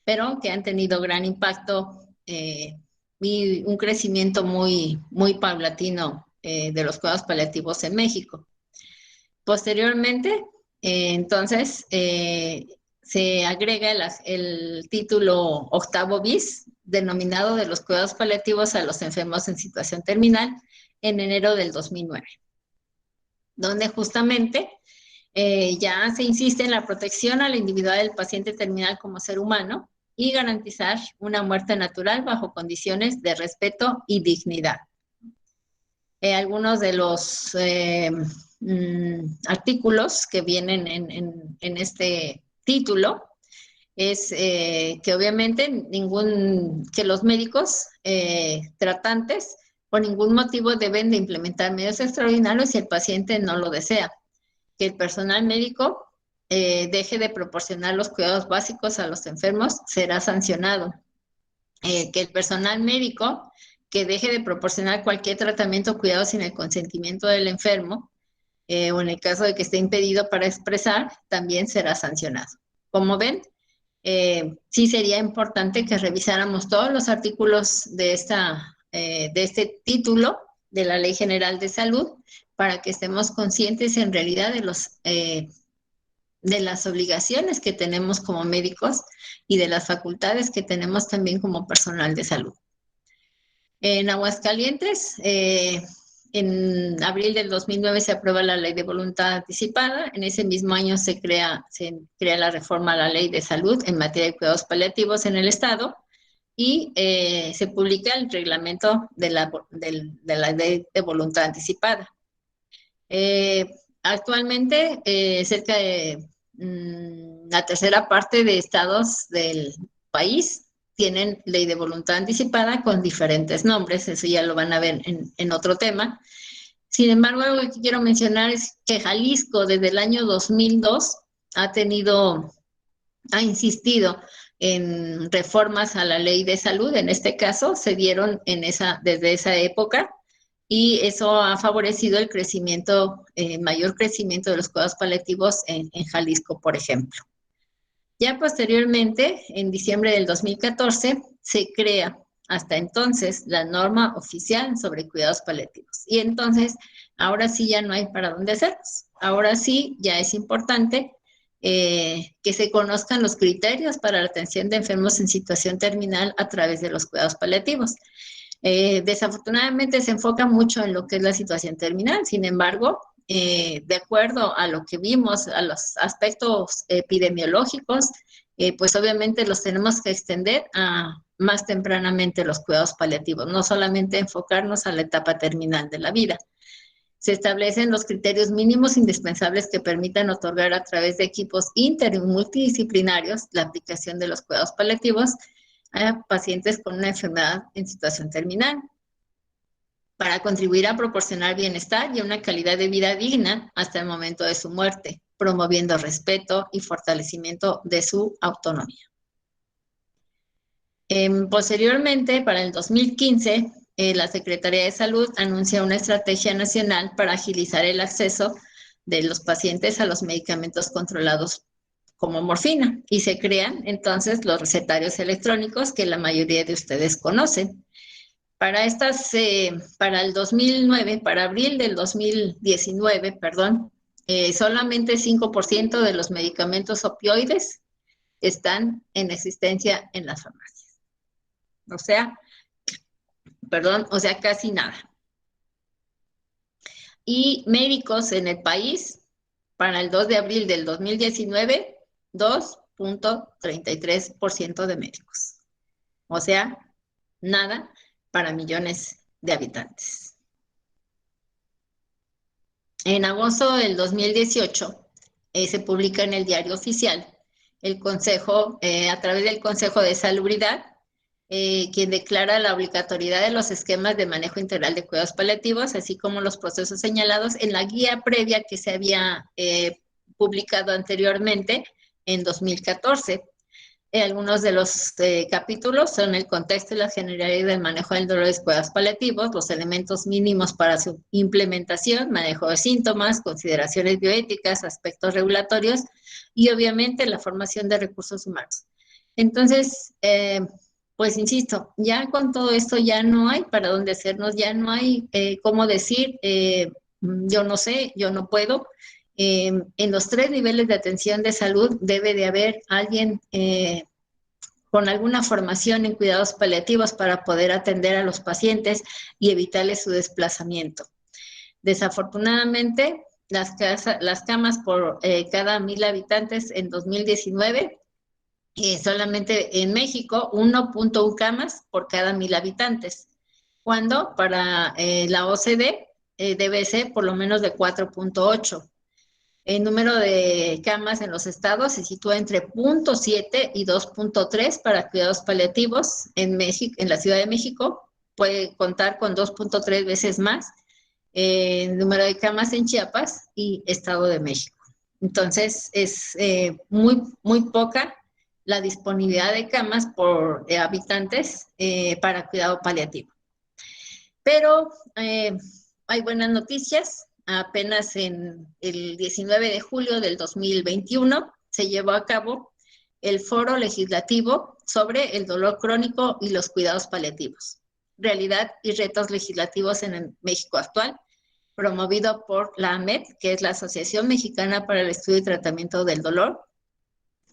pero que han tenido gran impacto y un crecimiento muy, muy paulatino de los cuidados paliativos en México. Posteriormente, entonces, se agrega el título octavo bis, denominado de los cuidados paliativos a los enfermos en situación terminal, en enero del 2009, donde justamente ya se insiste en la protección a la individualidad del paciente terminal como ser humano y garantizar una muerte natural bajo condiciones de respeto y dignidad. Algunos de los artículos que vienen en este título es que obviamente que los médicos tratantes por ningún motivo deben de implementar medios extraordinarios si el paciente no lo desea. Que el personal médico deje de proporcionar los cuidados básicos a los enfermos será sancionado. Que el personal médico que deje de proporcionar cualquier tratamiento o cuidado sin el consentimiento del enfermo, o en el caso de que esté impedido para expresar, también será sancionado. Como ven, sí sería importante que revisáramos todos los artículos de este título de la Ley General de Salud para que estemos conscientes en realidad de las obligaciones que tenemos como médicos y de las facultades que tenemos también como personal de salud. En Aguascalientes, en abril del 2009 se aprueba la Ley de Voluntad Anticipada. En ese mismo año se crea la reforma a la Ley de Salud en materia de cuidados paliativos en el Estado y se publica el reglamento de la Ley de Voluntad Anticipada. Actualmente, cerca de la tercera parte de estados del país tienen ley de voluntad anticipada con diferentes nombres, eso ya lo van a ver en otro tema. Sin embargo, algo que quiero mencionar es que Jalisco desde el año 2002 ha insistido en reformas a la ley de salud, en este caso se dieron desde esa época, y eso ha favorecido el mayor crecimiento de los cuidados paliativos en Jalisco, por ejemplo. Ya posteriormente, en diciembre del 2014, se crea hasta entonces la norma oficial sobre cuidados paliativos. Y entonces, ahora sí ya no hay para dónde hacerlos. Ahora sí ya es importante que se conozcan los criterios para la atención de enfermos en situación terminal a través de los cuidados paliativos. Desafortunadamente se enfoca mucho en lo que es la situación terminal, sin embargo, de acuerdo a lo que vimos, a los aspectos epidemiológicos, pues obviamente los tenemos que extender a más tempranamente los cuidados paliativos, no solamente enfocarnos a la etapa terminal de la vida. Se establecen los criterios mínimos indispensables que permitan otorgar a través de equipos inter y multidisciplinarios la aplicación de los cuidados paliativos a pacientes con una enfermedad en situación terminal, para contribuir a proporcionar bienestar y una calidad de vida digna hasta el momento de su muerte, promoviendo respeto y fortalecimiento de su autonomía. Posteriormente, para el 2015, la Secretaría de Salud anuncia una estrategia nacional para agilizar el acceso de los pacientes a los medicamentos controlados como morfina, y se crean entonces los recetarios electrónicos que la mayoría de ustedes conocen. Para el 2009, para abril del 2019, perdón, solamente 5% de los medicamentos opioides están en existencia en las farmacias. O sea, casi nada. Y médicos en el país, para el 2 de abril del 2019, 2.33% de médicos. O sea, nada para millones de habitantes. En agosto del 2018 se publica en el Diario Oficial el Consejo, a través del Consejo de Salubridad, quien declara la obligatoriedad de los esquemas de manejo integral de cuidados paliativos, así como los procesos señalados en la guía previa que se había publicado anteriormente en 2014. Algunos de los capítulos son el contexto y la generalidad del manejo del dolor y cuidados paliativos, los elementos mínimos para su implementación, manejo de síntomas, consideraciones bioéticas, aspectos regulatorios y obviamente la formación de recursos humanos. Entonces, pues insisto, ya con todo esto ya no hay para dónde hacernos, ya no hay cómo decir, yo no sé, yo no puedo. En los 3 niveles de atención de salud debe de haber alguien con alguna formación en cuidados paliativos para poder atender a los pacientes y evitarles su desplazamiento. Desafortunadamente, las camas por cada 1,000 habitantes en 2019, solamente en México 1.1 camas por cada 1,000 habitantes, cuando para la OCDE debe ser por lo menos de 4.8. El número de camas en los estados se sitúa entre 0.7 y 2.3 para cuidados paliativos. En México, en la Ciudad de México, puede contar con 2.3 veces más el número de camas en Chiapas y Estado de México. Entonces, es muy, muy poca la disponibilidad de camas por habitantes para cuidado paliativo. Pero hay buenas noticias. Apenas en el 19 de julio del 2021 se llevó a cabo el Foro Legislativo sobre el dolor crónico y los cuidados paliativos, realidad y retos legislativos en el México actual, promovido por la AMED, que es la Asociación Mexicana para el Estudio y Tratamiento del Dolor,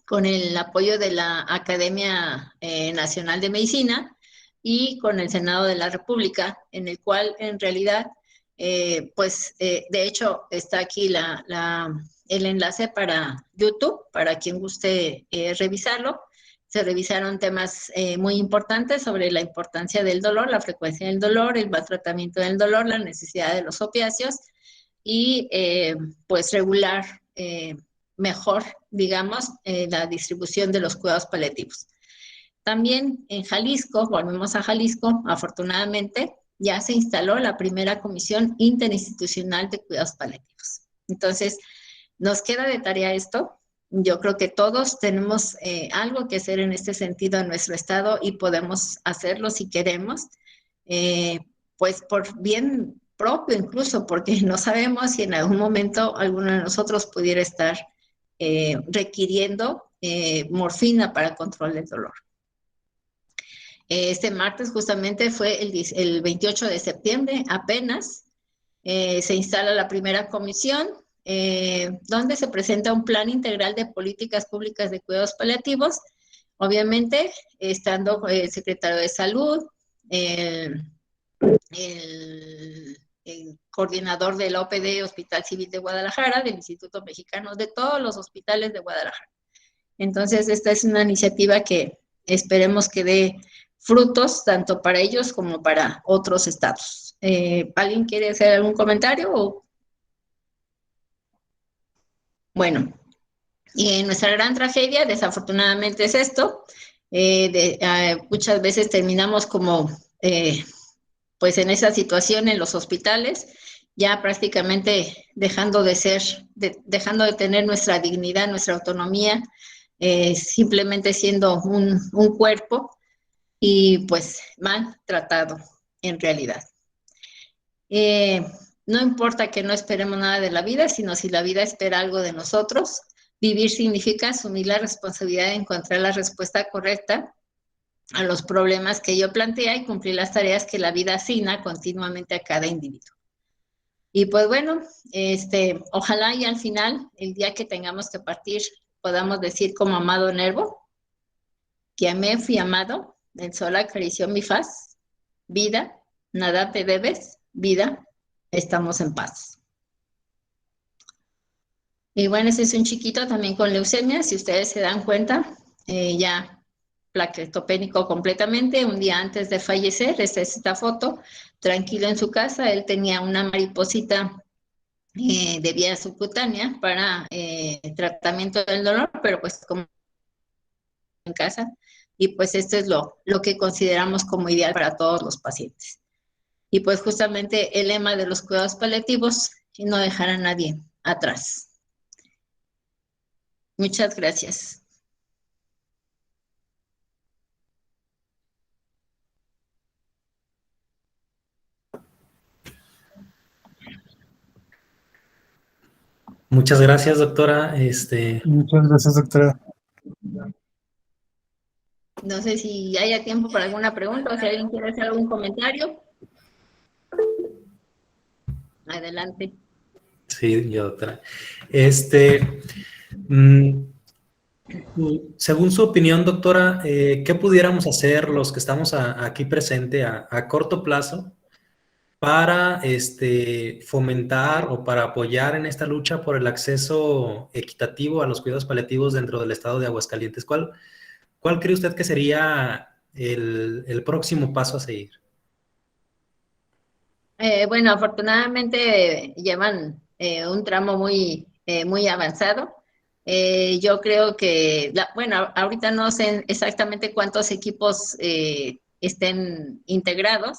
con el apoyo de la Academia Nacional de Medicina y con el Senado de la República, en el cual en realidad, de hecho, está aquí el enlace para YouTube, para quien guste revisarlo. Se revisaron temas muy importantes sobre la importancia del dolor, la frecuencia del dolor, el maltratamiento del dolor, la necesidad de los opiáceos y pues regular mejor, digamos, la distribución de los cuidados paliativos. También en Jalisco, volvemos a Jalisco, afortunadamente, ya se instaló la primera Comisión Interinstitucional de Cuidados Paliativos. Entonces, nos queda de tarea esto. Yo creo que todos tenemos algo que hacer en este sentido en nuestro estado y podemos hacerlo si queremos, pues por bien propio incluso, porque no sabemos si en algún momento alguno de nosotros pudiera estar requiriendo morfina para control del dolor. Este martes justamente fue el 28 de septiembre, apenas se instala la primera comisión donde se presenta un plan integral de políticas públicas de cuidados paliativos, obviamente estando el secretario de Salud, el coordinador de la OPD, Hospital Civil de Guadalajara, del Instituto Mexicano, de todos los hospitales de Guadalajara. Entonces, esta es una iniciativa que esperemos que dé frutos tanto para ellos como para otros estados. ¿Alguien quiere hacer algún comentario? Bueno, y nuestra gran tragedia, desafortunadamente, es esto. Muchas veces terminamos como, pues en esa situación en los hospitales, ya prácticamente dejando de tener nuestra dignidad, nuestra autonomía, simplemente siendo un cuerpo y pues mal tratado en realidad. No importa que no esperemos nada de la vida, sino si la vida espera algo de nosotros. Vivir significa asumir la responsabilidad de encontrar la respuesta correcta a los problemas que yo plantea y cumplir las tareas que la vida asigna continuamente a cada individuo. Y pues bueno, ojalá y al final, el día que tengamos que partir, podamos decir como amado Nervo, que amé, fui amado, el sol acarició mi faz, vida, nada te debes, vida, estamos en paz. Y bueno, ese es un chiquito también con leucemia, si ustedes se dan cuenta, ya plaquetopénico completamente, un día antes de fallecer, esta es esta foto, tranquilo en su casa, él tenía una mariposita de vía subcutánea para tratamiento del dolor, pero pues como en casa, y pues esto es lo que consideramos como ideal para todos los pacientes. Y pues justamente el lema de los cuidados paliativos, no dejar a nadie atrás. Muchas gracias. Muchas gracias, doctora. Muchas gracias, doctora. No sé si haya tiempo para alguna pregunta o si alguien quiere hacer algún comentario. Adelante. Sí, yo, doctora. Según su opinión, doctora, ¿qué pudiéramos hacer los que estamos aquí presentes a corto plazo para fomentar o para apoyar en esta lucha por el acceso equitativo a los cuidados paliativos dentro del estado de Aguascalientes? ¿Cuál cree usted que sería el próximo paso a seguir? Bueno, afortunadamente llevan un tramo muy avanzado. Yo creo que, bueno, ahorita no sé exactamente cuántos equipos estén integrados,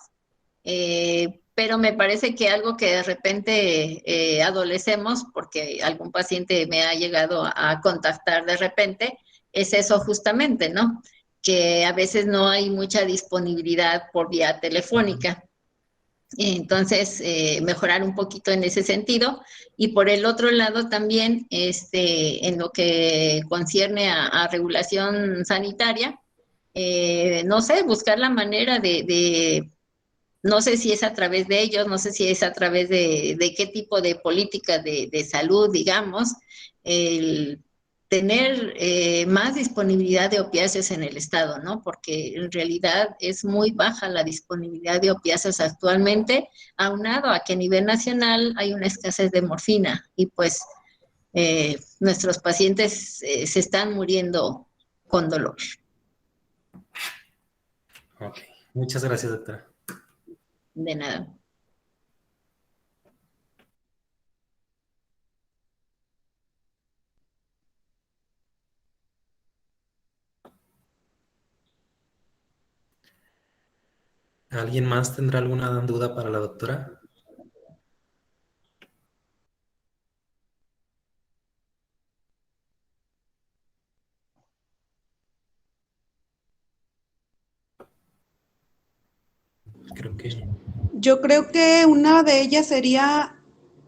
pero me parece que algo que de repente adolecemos, porque algún paciente me ha llegado a contactar de repente, es eso justamente, ¿no? Que a veces no hay mucha disponibilidad por vía telefónica. Entonces, mejorar un poquito en ese sentido. Y por el otro lado también, en lo que concierne a regulación sanitaria, no sé, buscar la manera de no sé si es a través de ellos, no sé si es a través de qué tipo de política de salud, digamos, el tener más disponibilidad de opiáceos en el estado, ¿no? Porque en realidad es muy baja la disponibilidad de opiáceos actualmente, aunado a que a nivel nacional hay una escasez de morfina y pues nuestros pacientes se están muriendo con dolor. Ok, muchas gracias, doctora. De nada. ¿Alguien más tendrá alguna duda para la doctora? Creo que... Yo creo que una de ellas sería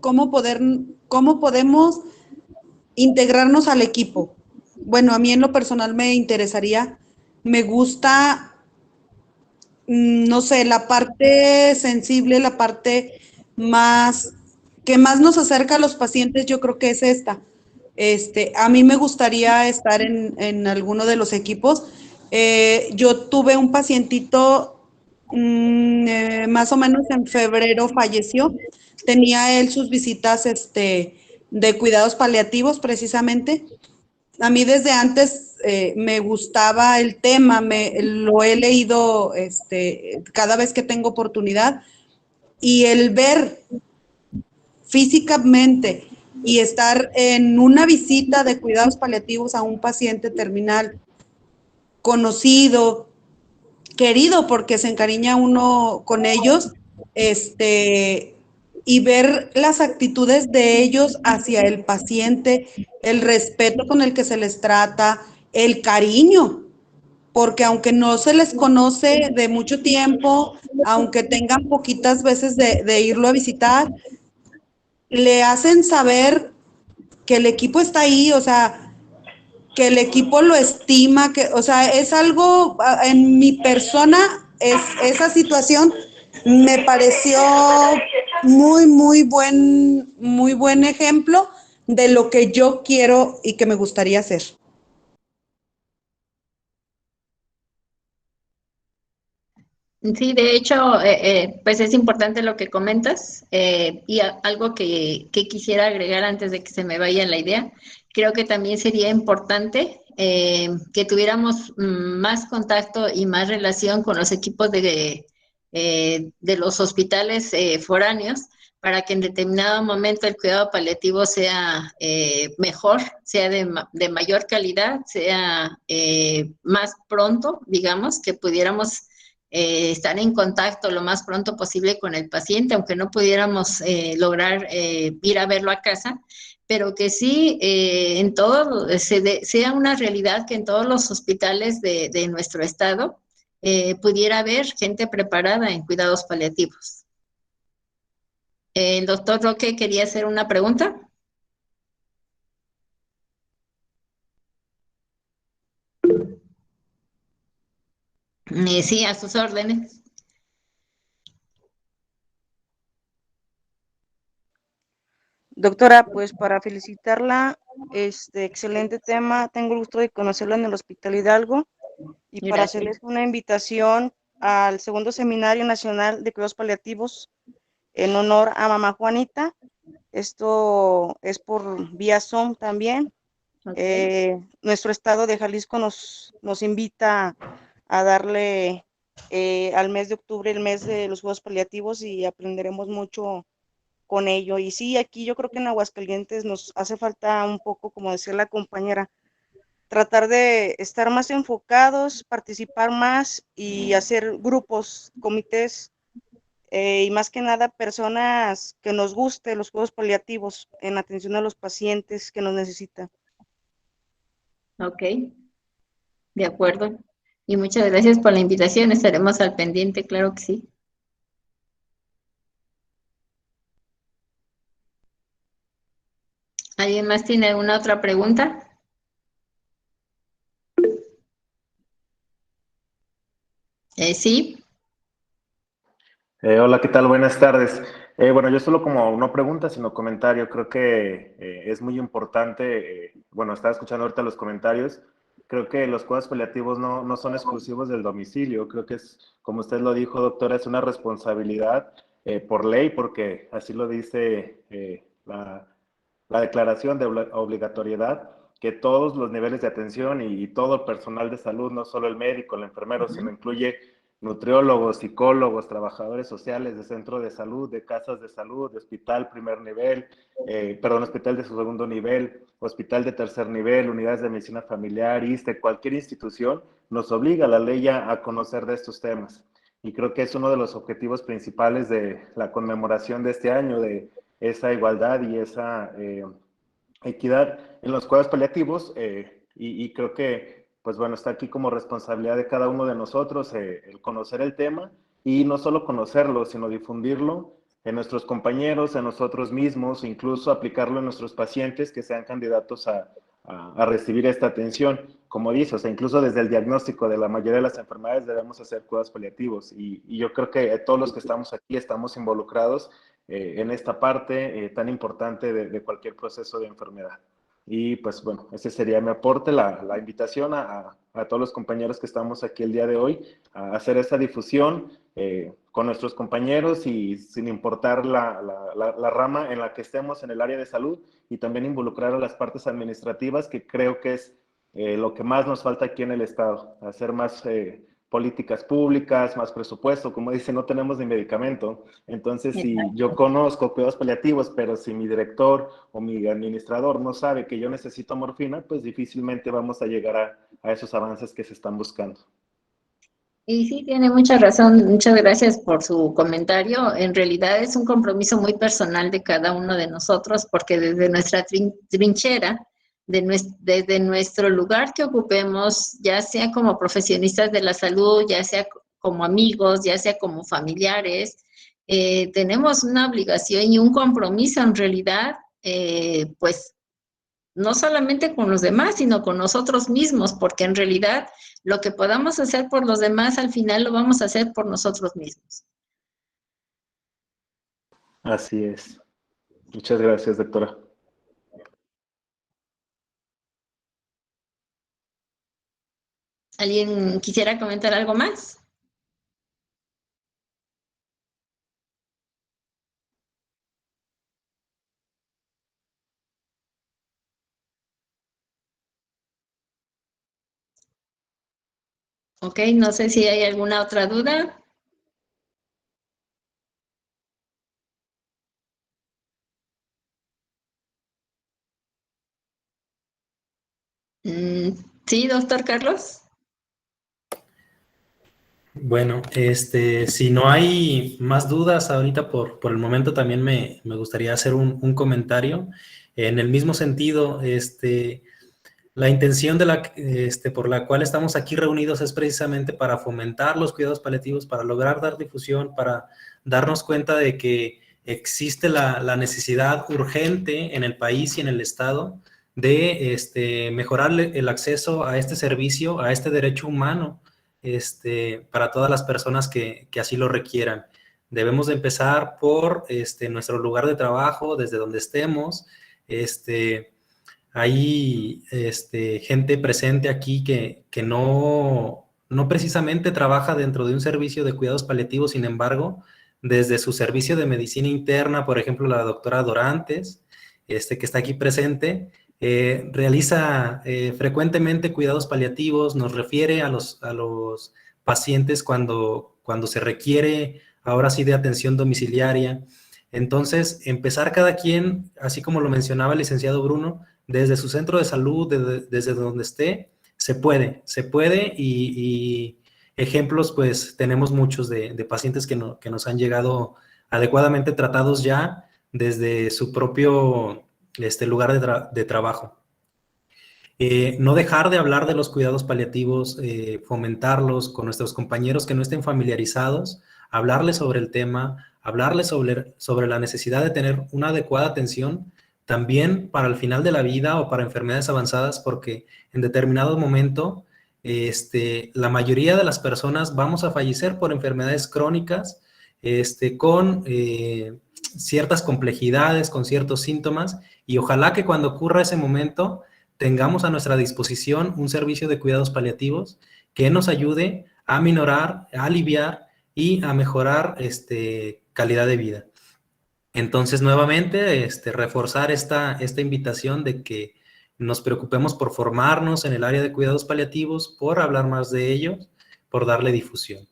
cómo podemos integrarnos al equipo. Bueno, a mí en lo personal me interesaría, me gusta, no sé, la parte sensible, la parte más, que más nos acerca a los pacientes, yo creo que es esta. A mí me gustaría estar en alguno de los equipos. Yo tuve un pacientito, más o menos en febrero falleció. Tenía él sus visitas, de cuidados paliativos, precisamente. A mí desde antes me gustaba el tema, lo he leído cada vez que tengo oportunidad, y el ver físicamente y estar en una visita de cuidados paliativos a un paciente terminal conocido, querido, porque se encariña uno con ellos, y ver las actitudes de ellos hacia el paciente, el respeto con el que se les trata, el cariño, porque aunque no se les conoce de mucho tiempo, aunque tengan poquitas veces de irlo a visitar, le hacen saber que el equipo está ahí, o sea, que el equipo lo estima, que, o sea, es algo, en mi persona, esa situación me pareció muy buen ejemplo de lo que yo quiero y que me gustaría hacer. Sí, de hecho, pues es importante lo que comentas y algo que quisiera agregar antes de que se me vaya la idea, creo que también sería importante que tuviéramos más contacto y más relación con los equipos de los hospitales foráneos para que en determinado momento el cuidado paliativo sea mejor, sea de mayor calidad, sea más pronto, digamos, que pudiéramos estar en contacto lo más pronto posible con el paciente, aunque no pudiéramos lograr ir a verlo a casa, pero que sí en todo sea una realidad que en todos los hospitales de nuestro estado pudiera haber gente preparada en cuidados paliativos. El doctor Roque quería hacer una pregunta. Sí, a sus órdenes. Doctora, pues para felicitarla, excelente tema. Tengo el gusto de conocerla en el Hospital Hidalgo y para Gracias. hacerles una invitación al segundo Seminario Nacional de Cuidados Paliativos en honor a Mamá Juanita. Esto es por vía Zoom también. Okay. Nuestro estado de Jalisco nos invita a darle al mes de octubre el mes de los cuidados paliativos y aprenderemos mucho con ello. Y sí, aquí yo creo que en Aguascalientes nos hace falta un poco, como decía la compañera, tratar de estar más enfocados, participar más y hacer grupos, comités, y más que nada personas que nos guste los cuidados paliativos en atención a los pacientes que nos necesitan. Ok, de acuerdo. Y muchas gracias por la invitación. Estaremos al pendiente, claro que sí. ¿Alguien más tiene alguna otra pregunta? Sí. Hola, ¿qué tal? Buenas tardes. Bueno, yo solo como no pregunta, sino comentario, creo que es muy importante, bueno, estaba escuchando ahorita los comentarios, creo que los cuidados paliativos no son exclusivos del domicilio, creo que es, como usted lo dijo, doctora, es una responsabilidad por ley, porque así lo dice la declaración de obligatoriedad, que todos los niveles de atención y todo el personal de salud, no solo el médico, el enfermero, sino incluye nutriólogos, psicólogos, trabajadores sociales de centro de salud, de casas de salud, de hospital primer nivel, hospital de segundo nivel, hospital de tercer nivel, unidades de medicina familiar, ISSSTE, cualquier institución, nos obliga la ley a conocer de estos temas. Y creo que es uno de los objetivos principales de la conmemoración de este año, de esa igualdad y esa equidad en los cuidados paliativos, y creo que, pues bueno, está aquí como responsabilidad de cada uno de nosotros el conocer el tema, y no solo conocerlo, sino difundirlo en nuestros compañeros, en nosotros mismos, incluso aplicarlo en nuestros pacientes que sean candidatos a recibir esta atención. Como dice, o sea, incluso desde el diagnóstico de la mayoría de las enfermedades debemos hacer cuidados paliativos, y yo creo que todos los que estamos aquí estamos involucrados en esta parte tan importante de cualquier proceso de enfermedad. Y pues bueno, ese sería mi aporte, la invitación a todos los compañeros que estamos aquí el día de hoy a hacer esa difusión con nuestros compañeros, y sin importar la rama en la que estemos en el área de salud, y también involucrar a las partes administrativas, que creo que es lo que más nos falta aquí en el Estado, hacer más políticas públicas, más presupuesto. Como dice, no tenemos ni medicamento. Entonces, si yo conozco cuidados paliativos, pero si mi director o mi administrador no sabe que yo necesito morfina, pues difícilmente vamos a llegar a esos avances que se están buscando. Y sí, tiene mucha razón. Muchas gracias por su comentario. En realidad es un compromiso muy personal de cada uno de nosotros, porque desde nuestra trinchera, desde nuestro lugar que ocupemos, ya sea como profesionistas de la salud, ya sea como amigos, ya sea como familiares, tenemos una obligación y un compromiso en realidad, pues no solamente con los demás, sino con nosotros mismos, porque en realidad lo que podamos hacer por los demás, al final lo vamos a hacer por nosotros mismos. Así es. Muchas gracias, doctora. ¿Alguien quisiera comentar algo más? Ok, no sé si hay alguna otra duda. Sí, doctor Carlos. Bueno, si no hay más dudas ahorita por el momento, también me gustaría hacer un comentario en el mismo sentido. La intención por la cual estamos aquí reunidos es precisamente para fomentar los cuidados paliativos, para lograr dar difusión, para darnos cuenta de que existe la necesidad urgente en el país y en el Estado de mejorar el acceso a este servicio, a este derecho humano, para todas las personas que así lo requieran. Debemos de empezar por nuestro lugar de trabajo, desde donde estemos. Hay gente presente aquí que no precisamente trabaja dentro de un servicio de cuidados paliativos. Sin embargo, desde su servicio de medicina interna, por ejemplo, la doctora Dorantes, que está aquí presente, realiza frecuentemente cuidados paliativos, nos refiere a los pacientes cuando se requiere, ahora sí, de atención domiciliaria. Entonces, empezar cada quien, así como lo mencionaba el licenciado Bruno, desde su centro de salud, desde donde esté, se puede, y ejemplos pues tenemos muchos de pacientes que nos han llegado adecuadamente tratados ya desde su propio lugar de trabajo. No dejar de hablar de los cuidados paliativos, fomentarlos con nuestros compañeros que no estén familiarizados, hablarles sobre el tema, hablarles sobre la necesidad de tener una adecuada atención también para el final de la vida o para enfermedades avanzadas, porque en determinado momento la mayoría de las personas vamos a fallecer por enfermedades crónicas, con ciertas complejidades, con ciertos síntomas, y ojalá que cuando ocurra ese momento tengamos a nuestra disposición un servicio de cuidados paliativos que nos ayude a minorar, a aliviar y a mejorar calidad de vida. Entonces, nuevamente, reforzar esta invitación de que nos preocupemos por formarnos en el área de cuidados paliativos, por hablar más de ellos, por darle difusión.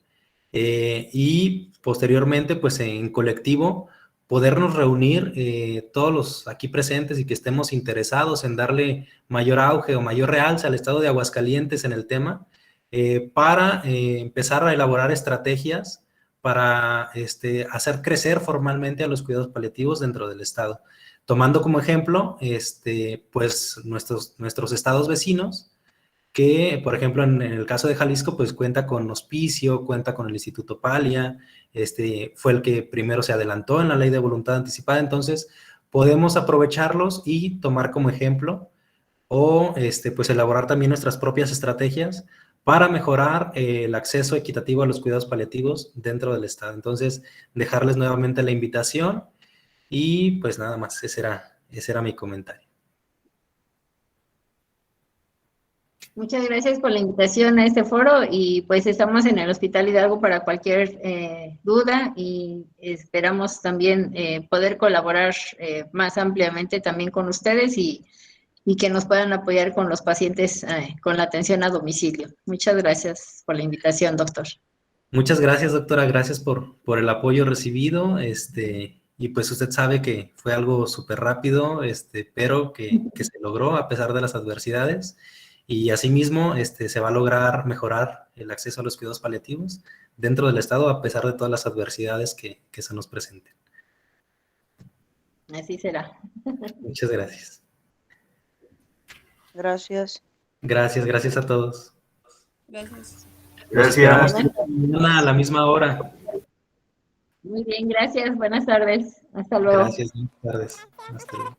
Y posteriormente, pues en colectivo, podernos reunir todos los aquí presentes y que estemos interesados en darle mayor auge o mayor realce al estado de Aguascalientes en el tema, para empezar a elaborar estrategias para hacer crecer formalmente a los cuidados paliativos dentro del estado. Tomando como ejemplo, pues nuestros estados vecinos, que, por ejemplo, en el caso de Jalisco, pues cuenta con hospicio, cuenta con el Instituto Palia, fue el que primero se adelantó en la ley de voluntad anticipada, entonces podemos aprovecharlos y tomar como ejemplo, o pues elaborar también nuestras propias estrategias para mejorar el acceso equitativo a los cuidados paliativos dentro del estado. Entonces, dejarles nuevamente la invitación y pues nada más, ese era mi comentario. Muchas gracias por la invitación a este foro y pues estamos en el Hospital Hidalgo para cualquier duda y esperamos también poder colaborar más ampliamente también con ustedes y que nos puedan apoyar con los pacientes con la atención a domicilio. Muchas gracias por la invitación, doctor. Muchas gracias, doctora. Gracias por el apoyo recibido. Y pues usted sabe que fue algo súper rápido, pero que se logró a pesar de las adversidades. Y asimismo, se va a lograr mejorar el acceso a los cuidados paliativos dentro del estado a pesar de todas las adversidades que se nos presenten. Así será. Muchas gracias. Gracias. Gracias a todos. Gracias. Nos esperamos mañana a la misma hora. Muy bien, gracias. Buenas tardes. Hasta luego. Gracias, buenas tardes. Hasta luego.